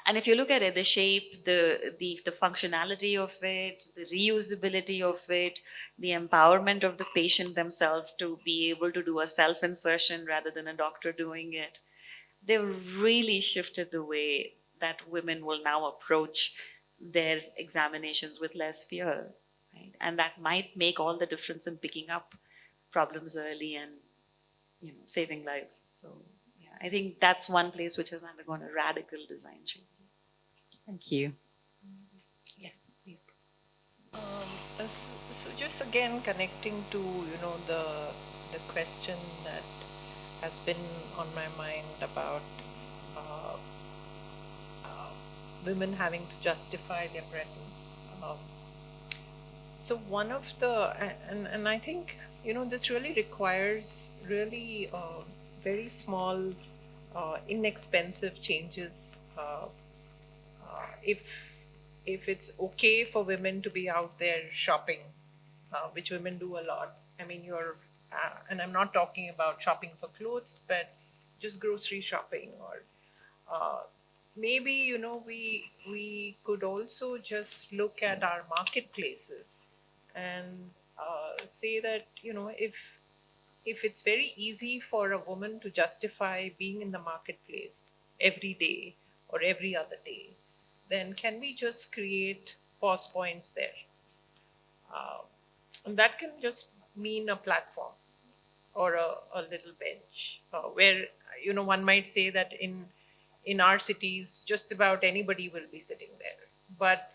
[SPEAKER 2] And if you look at it, the shape, the functionality of it, the reusability of it, the empowerment of the patient themselves to be able to do a self-insertion rather than a doctor doing it, they've really shifted the way that women will now approach their examinations with less fear. Right? And that might make all the difference in picking up problems early and saving lives. So yeah, I think that's one place which has undergone a radical design change.
[SPEAKER 1] Thank you. Yes, please.
[SPEAKER 4] So just again connecting to the question that has been on my mind about women having to justify their presence. So one of the and I think this really requires really very small, inexpensive changes. If it's okay for women to be out there shopping, which women do a lot. I mean, and I'm not talking about shopping for clothes, but just grocery shopping, or maybe we could also just look at our marketplaces and say that if if it's very easy for a woman to justify being in the marketplace every day or every other day, then can we just create pause points there? And that can just mean a platform or a little bench where, one might say that in our cities just about anybody will be sitting there, but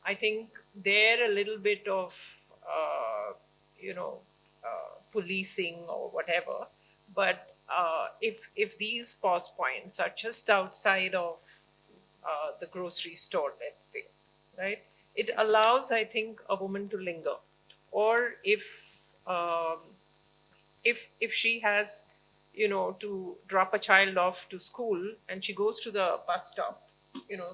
[SPEAKER 4] I think there a little bit of you know policing or whatever, but if these pause points are just outside of the grocery store, let's say, right, it allows, I think, a woman to linger. Or um, if she has, to drop a child off to school and she goes to the bus stop,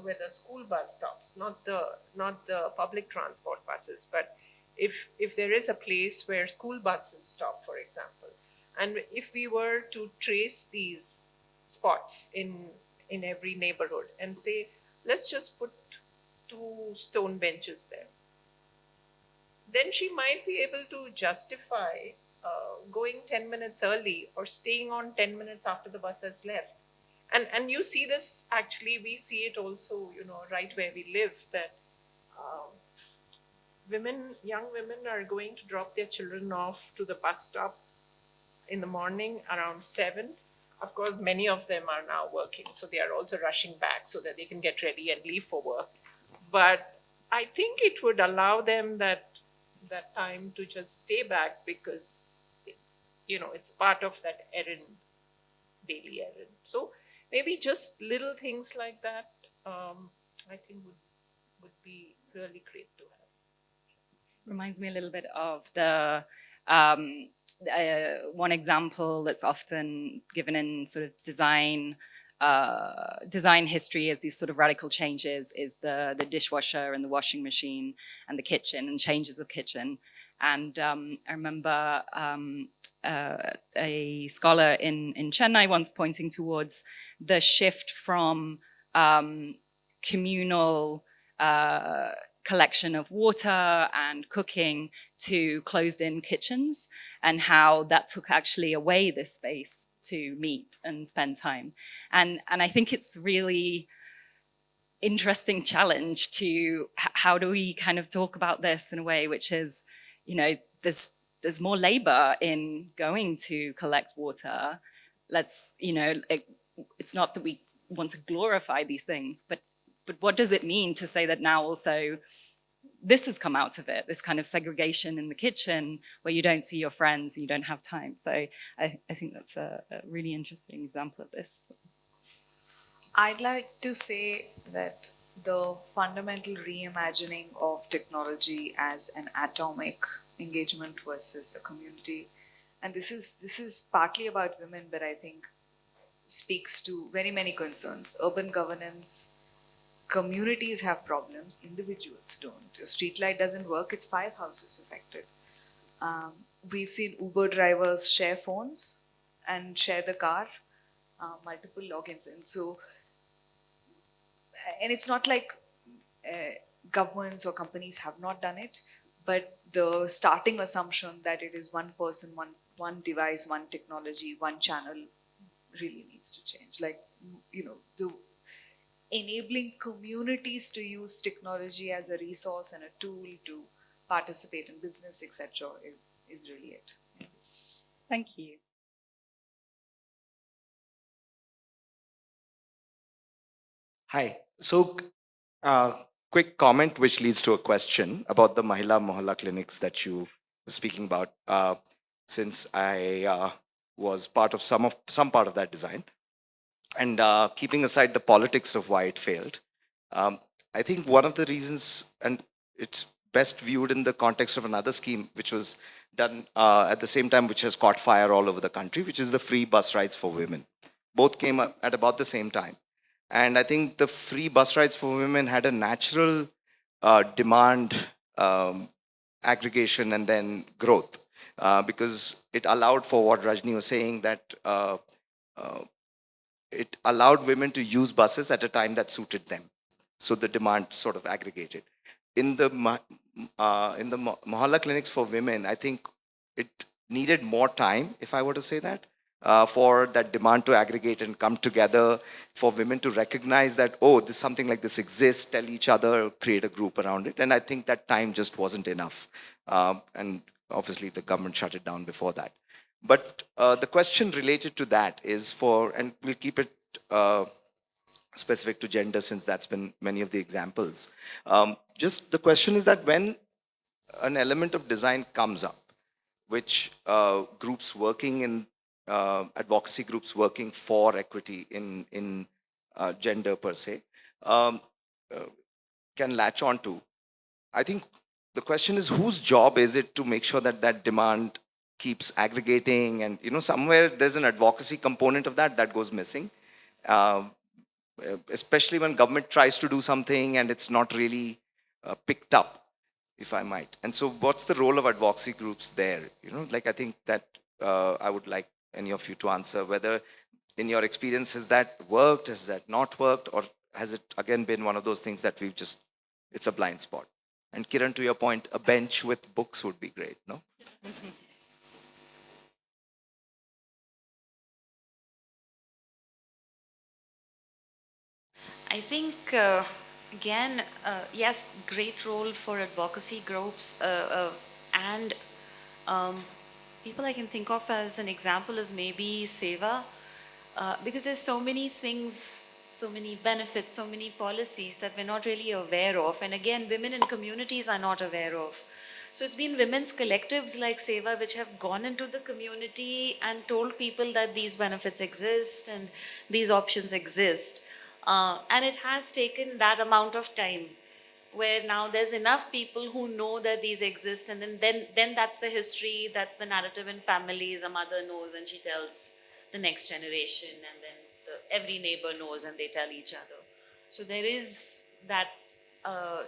[SPEAKER 4] where the school bus stops, not the public transport buses, but if there is a place where school buses stop, for example, and if we were to trace these spots in every neighborhood and say, let's just put two stone benches there, then she might be able to justify going 10 minutes early or staying on 10 minutes after the bus has left. And you see this, actually, we see it also, right where we live, that um, young women are going to drop their children off to the bus stop in the morning around 7. Of course, many of them are now working, so they are also rushing back so that they can get ready and leave for work. But I think it would allow them that time to just stay back, because it's part of that daily errand. So maybe just little things like that, I think would be really great to have.
[SPEAKER 1] Reminds me a little bit of the um, one example that's often given in sort of design history as these sort of radical changes is the dishwasher and the washing machine and the kitchen and changes of kitchen. And I remember a scholar in Chennai once pointing towards the shift from communal collection of water and cooking to closed-in kitchens, and how that took actually away this space to meet and spend time. And I think it's really interesting challenge to how do we kind of talk about this in a way which is, there's more labor in going to collect water. Let's, it's not that we want to glorify these things, but what does it mean to say that now also this has come out of it, this kind of segregation in the kitchen where you don't see your friends, you don't have time. So I think that's a really interesting example of this.
[SPEAKER 3] I'd like to say that the fundamental reimagining of technology as an atomic engagement versus a community, and this is partly about women, but I think speaks to very many concerns. Urban governance, communities have problems, individuals don't. Your streetlight doesn't work, it's 5 houses affected. We've seen Uber drivers share phones and share the car, multiple logins. And it's not like governments or companies have not done it, but the starting assumption that it is one person, one device, one technology, one channel really needs to change. Like, the enabling communities to use technology as a resource and a tool to participate in business, etc., is really it. Yeah.
[SPEAKER 1] Thank you.
[SPEAKER 5] Hi. So, quick comment which leads to a question about the Mahila Mohalla clinics that you were speaking about. Since I was part of some part of that design, and keeping aside the politics of why it failed, um, I think one of the reasons, and it's best viewed in the context of another scheme which was done at the same time, which has caught fire all over the country, which is the free bus rides for women. Both came up at about the same time. And I think the free bus rides for women had a natural demand aggregation and then growth, because it allowed for what Rajni was saying, that it allowed women to use buses at a time that suited them. So the demand sort of aggregated. In the Mohalla clinics for women, I think it needed more time, if I were to say that, for that demand to aggregate and come together, for women to recognize that, oh, this something like this exists, tell each other, create a group around it. And I think that time just wasn't enough. And obviously, the government shut it down before that. But the question related to that is for, and we'll keep it specific to gender since that's been many of the examples. Just the question is that when an element of design comes up, which groups working in advocacy groups working for equity in gender per se um, can latch on to. I think the question is whose job is it to make sure that that demand keeps aggregating, and somewhere there's an advocacy component of that goes missing. Uh, Especially when government tries to do something and it's not really picked up, if I might. And so, what's the role of advocacy groups there? Like I think that I would like any of you to answer whether, in your experience, has that worked, has that not worked, or has it again been one of those things that it's a blind spot? And Kiran, to your point, a bench with books would be great, no?
[SPEAKER 2] I think, again, yes, great role for advocacy groups and people I can think of as an example is maybe Seva, because there's so many things, so many benefits, so many policies that we're not really aware of. And again, women in communities are not aware of. So it's been women's collectives like Seva which have gone into the community and told people that these benefits exist and these options exist. And it has taken that amount of time where now there's enough people who know that these exist, and then that's the history, that's the narrative in families. A mother knows and she tells the next generation, and then every neighbor knows and they tell each other. So there is that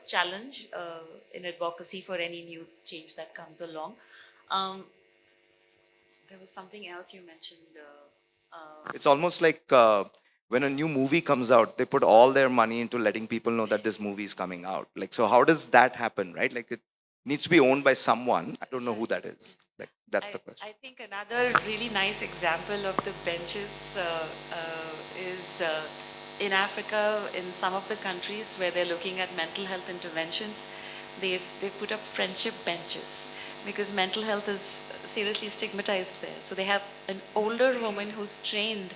[SPEAKER 2] challenge in advocacy for any new change that comes along. Um, there was something else you mentioned.
[SPEAKER 5] It's almost like when a new movie comes out, they put all their money into letting people know that this movie is coming out. Like, so how does that happen, right? Like, it needs to be owned by someone. I don't know who that is. Like, that's the question.
[SPEAKER 2] I think another really nice example of the benches is in Africa, in some of the countries where they're looking at mental health interventions, they've put up friendship benches because mental health is seriously stigmatized there. So they have an older woman who's trained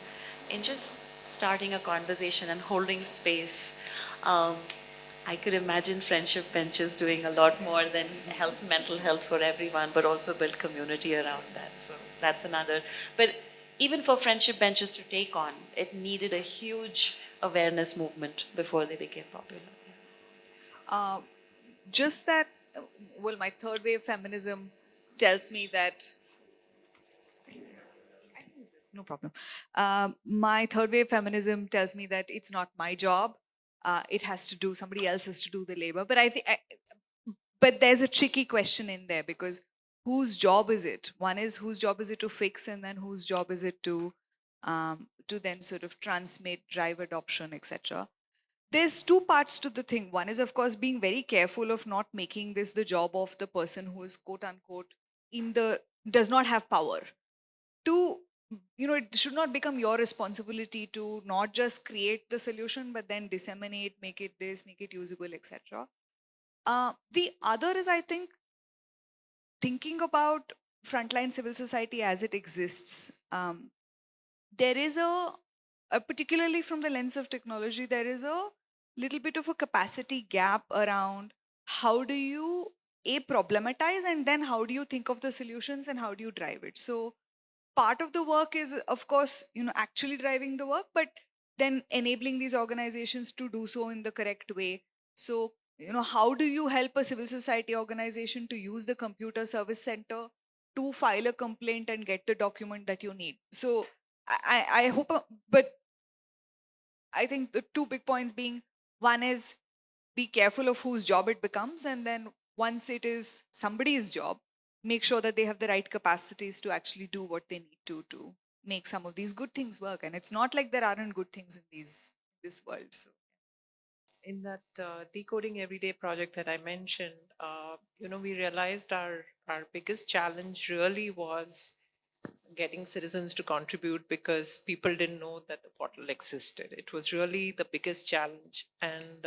[SPEAKER 2] in just starting a conversation and holding space. I could imagine friendship benches doing a lot more than help mental health for everyone, but also build community around that. So that's another. But even for friendship benches to take on, it needed a huge awareness movement before they became popular.
[SPEAKER 3] Just that, well, my third wave feminism tells me that no problem. My third wave feminism tells me that it's not my job. It has to do, somebody else has to do the labor. But but there's a tricky question in there because whose job is it? One is whose job is it to fix, and then whose job is it to then sort of transmit, drive adoption, etc. There's two parts to the thing. One is, of course, being very careful of not making this the job of the person who is quote unquote does not have power. To it should not become your responsibility to not just create the solution but then disseminate, make it this, make it usable, etc. The other is, I think, thinking about frontline civil society as it exists. There is particularly from the lens of technology, there is a little bit of a capacity gap around how do you problematize, and then how do you think of the solutions and how do you drive it. So part of the work is, of course, actually driving the work, but then enabling these organizations to do so in the correct way. So how do you help a civil society organization to use the computer service center to file a complaint and get the document that you need? So I hope, but I think the two big points being, one is be careful of whose job it becomes, and then once it is somebody's job, make sure that they have the right capacities to actually do what they need to make some of these good things work. And it's not like there aren't good things in this world. So
[SPEAKER 4] in that decoding everyday project that I mentioned, we realized our biggest challenge really was getting citizens to contribute because people didn't know that the portal existed. It was really the biggest challenge. And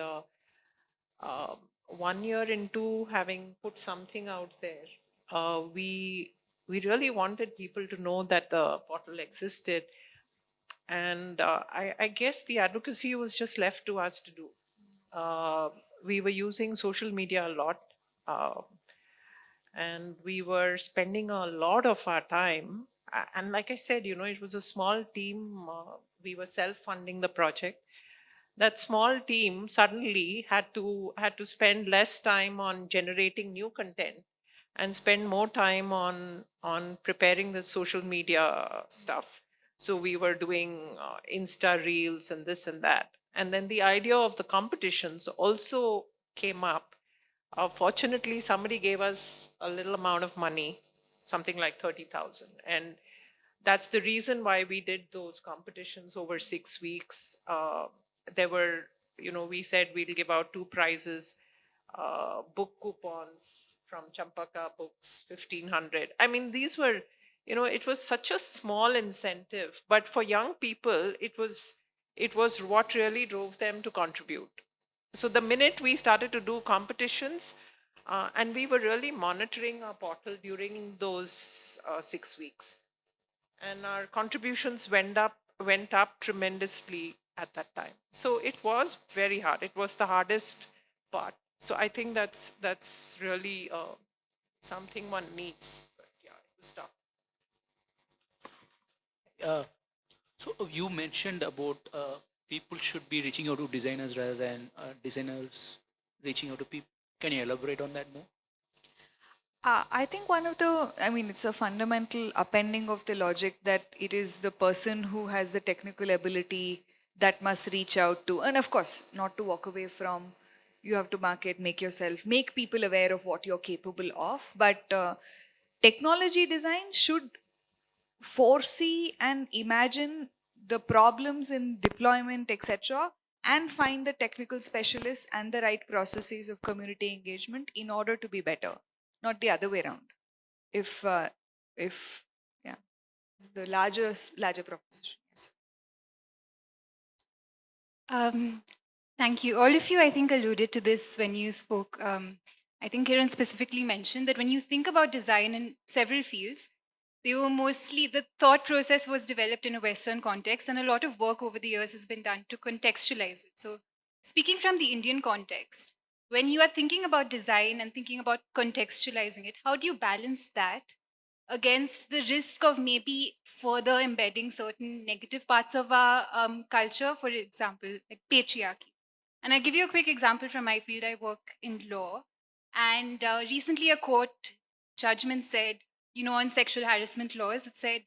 [SPEAKER 4] 1 year into having put something out there, we really wanted people to know that the portal existed. And I guess the advocacy was just left to us to do. We were using social media a lot. Uh, and we were spending a lot of our time. And like I said, it was a small team. We were self-funding the project. That small team suddenly had to spend less time on generating new content and spend more time on preparing the social media stuff. So we were doing Insta reels and this and that. And then the idea of the competitions also came up. Fortunately, somebody gave us a little amount of money, something like 30,000. And that's the reason why we did those competitions over 6 weeks. There were, we said we'll give out two prizes, book coupons from Champaka Books, 1,500. I mean, these were, it was such a small incentive, but for young people, it was what really drove them to contribute. So the minute we started to do competitions, and we were really monitoring our portal during those 6 weeks, and our contributions went up tremendously at that time. So it was very hard. It was the hardest part. So I think that's really something one needs. But yeah, it was tough.
[SPEAKER 6] Uh, so you mentioned about people should be reaching out to designers rather than designers reaching out to people. Can you elaborate on that more?
[SPEAKER 3] I think it's a fundamental upending of the logic that it is the person who has the technical ability that must reach out to, and of course, not to walk away from. You have to market, make yourself, make people aware of what you're capable of. But technology design should foresee and imagine the problems in deployment, etc., and find the technical specialists and the right processes of community engagement in order to be better, not the other way around. If if yeah, it's the larger proposition. Yes.
[SPEAKER 7] Um, Thank you. All of you, I think, alluded to this when you spoke. I think Kiran specifically mentioned that when you think about design in several fields, they were mostly, the thought process was developed in a Western context, and a lot of work over the years has been done to contextualize it. So, speaking from the Indian context, when you are thinking about design and thinking about contextualizing it, how do you balance that against the risk of maybe further embedding certain negative parts of our culture, for example, like patriarchy? And I'll give you a quick example from my field. I work in law. And recently, a court judgment said, on sexual harassment laws, it said,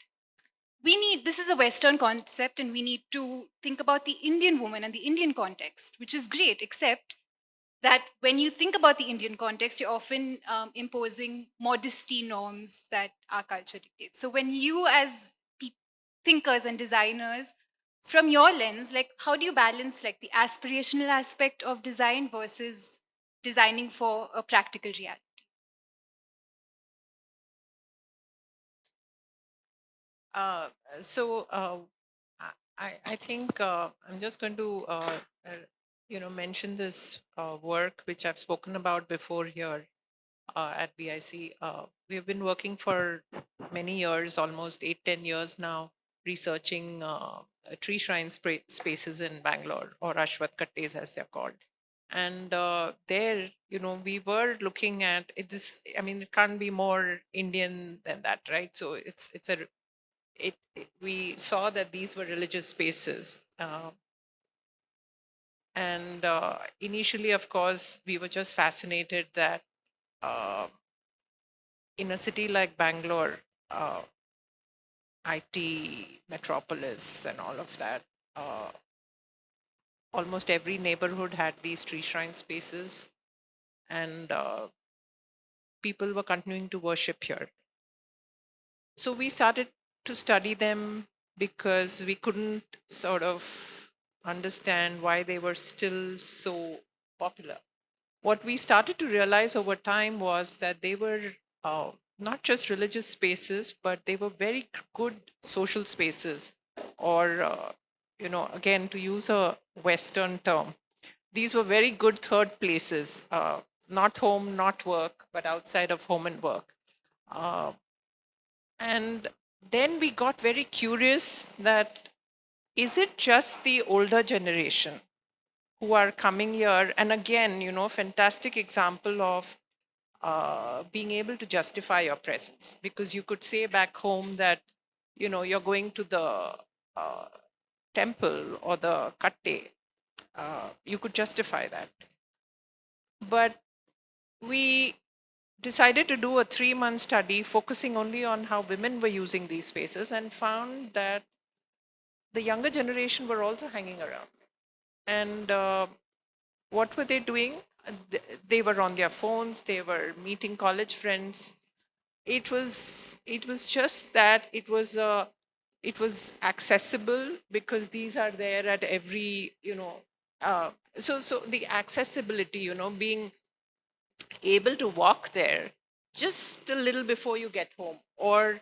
[SPEAKER 7] this is a Western concept, and we need to think about the Indian woman and the Indian context, which is great, except that when you think about the Indian context, you're often imposing modesty norms that our culture dictates. So when you, as thinkers and designers, from your lens, like how do you balance like the aspirational aspect of design versus designing for a practical reality?
[SPEAKER 4] Uh, so I think I'm just going to mention this work which I've spoken about before here at BIC. We have been working for many years, almost 8-10 years now, researching tree shrine spaces in Bangalore, or Ashwath Kattes as they're called. And there, we were looking at it. This, I mean, it can't be more Indian than that, right? So we saw that these were religious spaces. And initially, of course, we were just fascinated that uh, in a city like Bangalore, IT metropolis and all of that, uh, almost every neighborhood had these tree shrine spaces, and people were continuing to worship here. So we started to study them because we couldn't sort of understand why they were still so popular. What we started to realize over time was that they were not just religious spaces, but they were very good social spaces, or, again, to use a Western term, these were very good third places, not home, not work, but outside of home and work. Uh, and then we got very curious that is it just the older generation who are coming here? And again, fantastic example of being able to justify your presence, because you could say back home that you're going to the uh, temple or the katte. You could justify that, but we decided to do a 3-month study focusing only on how women were using these spaces, and found that the younger generation were also hanging around. And what were they doing? They were on their phones, they were meeting college friends. It was just that it was accessible, because these are there at every, so the accessibility, being able to walk there just a little before you get home, or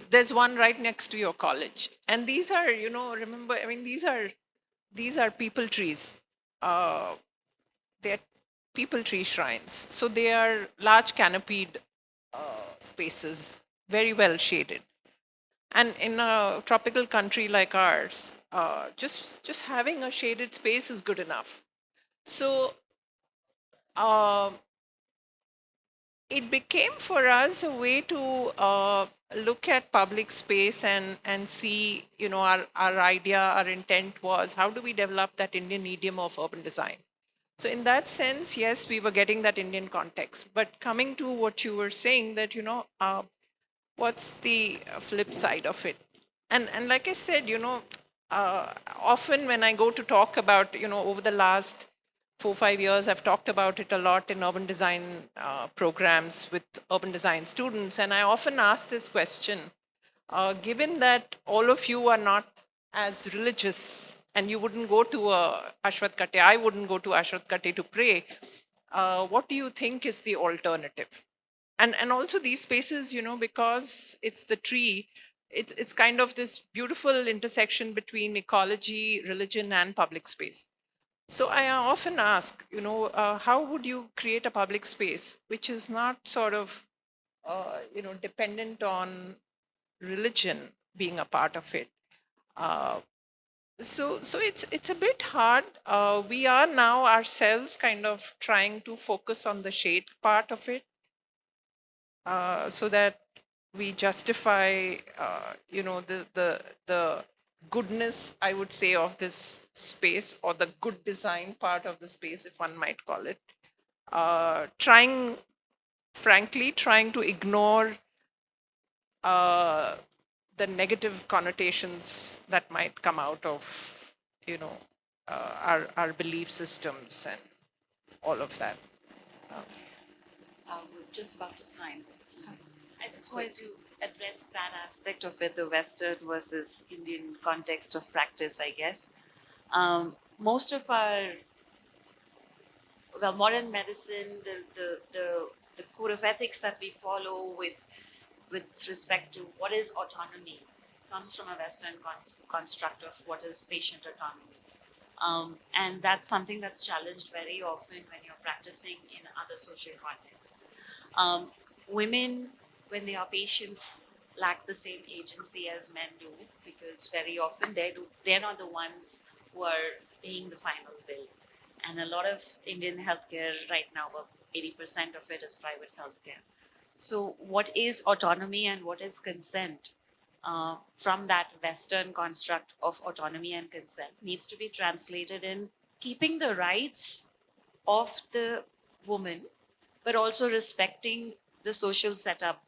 [SPEAKER 4] there's one right next to your college. And these are, remember, I mean, these are people trees. They're people tree shrines, so they are large canopied spaces, very well shaded. And in a tropical country like ours, just having a shaded space is good enough. So uh, it became for us a way to look at public space, and see, our idea, our intent was, how do we develop that Indian idiom of urban design? So in that sense, yes, we were getting that Indian context. But coming to what you were saying, that, what's the flip side of it? And like I said, often when I go to talk about, over the last 4 5 years, I've talked about it a lot in urban design programs with urban design students. And I often ask this question, given that all of you are not as religious, and you wouldn't go to Ashwat Kate, I wouldn't go to Ashwat Kate to pray, what do you think is the alternative? And also these spaces, because it's the tree, it's kind of this beautiful intersection between ecology, religion, and public space. So I often ask, how would you create a public space which is not sort of, dependent on religion being a part of it? Uh, so it's a bit hard. We are now ourselves kind of trying to focus on the shade part of it, so that we justify, the goodness, I would say, of this space, or the good design part of the space, if one might call it. Trying to ignore uh, the negative connotations that might come out of, our belief systems and all of that.
[SPEAKER 2] We're just about to time. Sorry. I just wanted to address that aspect of it, the Western versus Indian context of practice, I guess. Most of our, well, modern medicine, the code of ethics that we follow with respect to what is autonomy comes from a Western construct of what is patient autonomy. And that's something that's challenged very often when you're practicing in other social contexts. Women, when they are patients, lack the same agency as men do, because very often they're not the ones who are paying the final bill. And a lot of Indian healthcare right now, about 80% of it is private healthcare. So, what is autonomy and what is consent? From that Western construct of autonomy and consent needs to be translated in keeping the rights of the woman, but also respecting the social setup.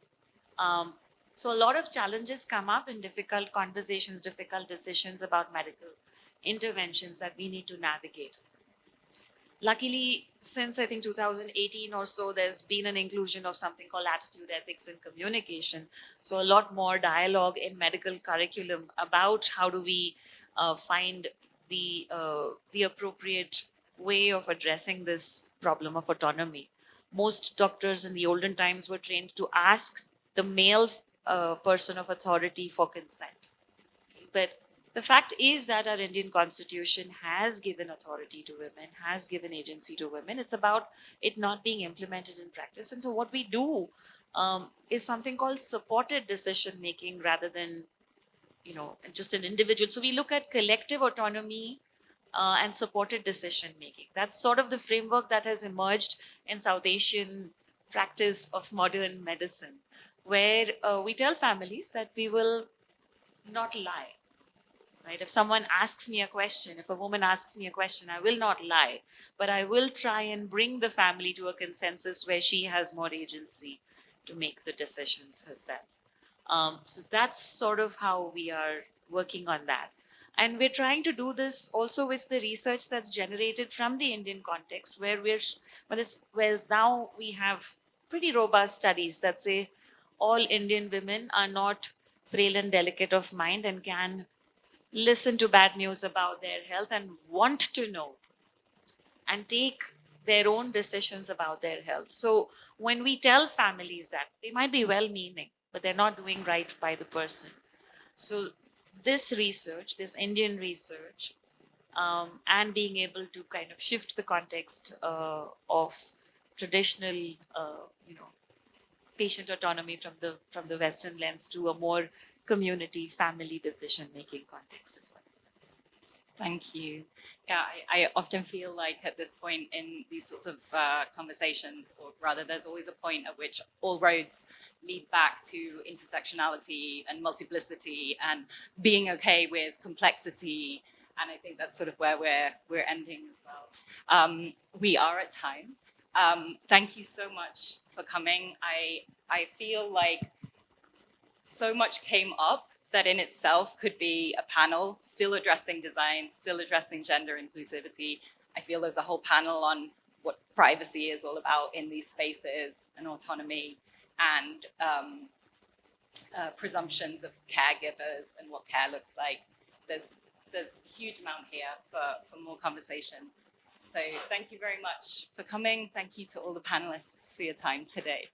[SPEAKER 2] So, a lot of challenges come up in difficult conversations, difficult decisions about medical interventions that we need to navigate. Luckily, since I think 2018 or so, there's been an inclusion of something called attitude, ethics, and communication. So a lot more dialogue in medical curriculum about how do we find the appropriate way of addressing this problem of autonomy. Most doctors in the olden times were trained to ask the male person of authority for consent. But the fact is that our Indian constitution has given authority to women, has given agency to women. It's about it not being implemented in practice. And so, what we do is something called supported decision making rather than just an individual. So we look at collective autonomy and supported decision making. That's sort of the framework that has emerged in South Asian practice of modern medicine, where we tell families that we will not lie. Right? If someone asks me a question, if a woman asks me a question, I will not lie, but I will try and bring the family to a consensus where she has more agency to make the decisions herself. So that's sort of how we are working on that. And we're trying to do this also with the research that's generated from the Indian context, whereas now we have pretty robust studies that say all Indian women are not frail and delicate of mind and can listen to bad news about their health and want to know and take their own decisions about their health. So when we tell families that, they might be well meaning, but they're not doing right by the person. So this research, this Indian research, and being able to kind of shift the context of traditional, patient autonomy from the Western lens to a more community, family decision making context as well.
[SPEAKER 1] Thank you. Yeah, I often feel like at this point in these sorts of conversations, or rather, there's always a point at which all roads lead back to intersectionality and multiplicity and being okay with complexity. And I think that's sort of where we're ending as well. We are at time. Thank you so much for coming. I feel like so much came up that in itself could be a panel still addressing design, still addressing gender inclusivity. I feel there's a whole panel on what privacy is all about in these spaces and autonomy and presumptions of caregivers and what care looks like. There's a huge amount here for more conversation. So thank you very much for coming. Thank you to all the panelists for your time today.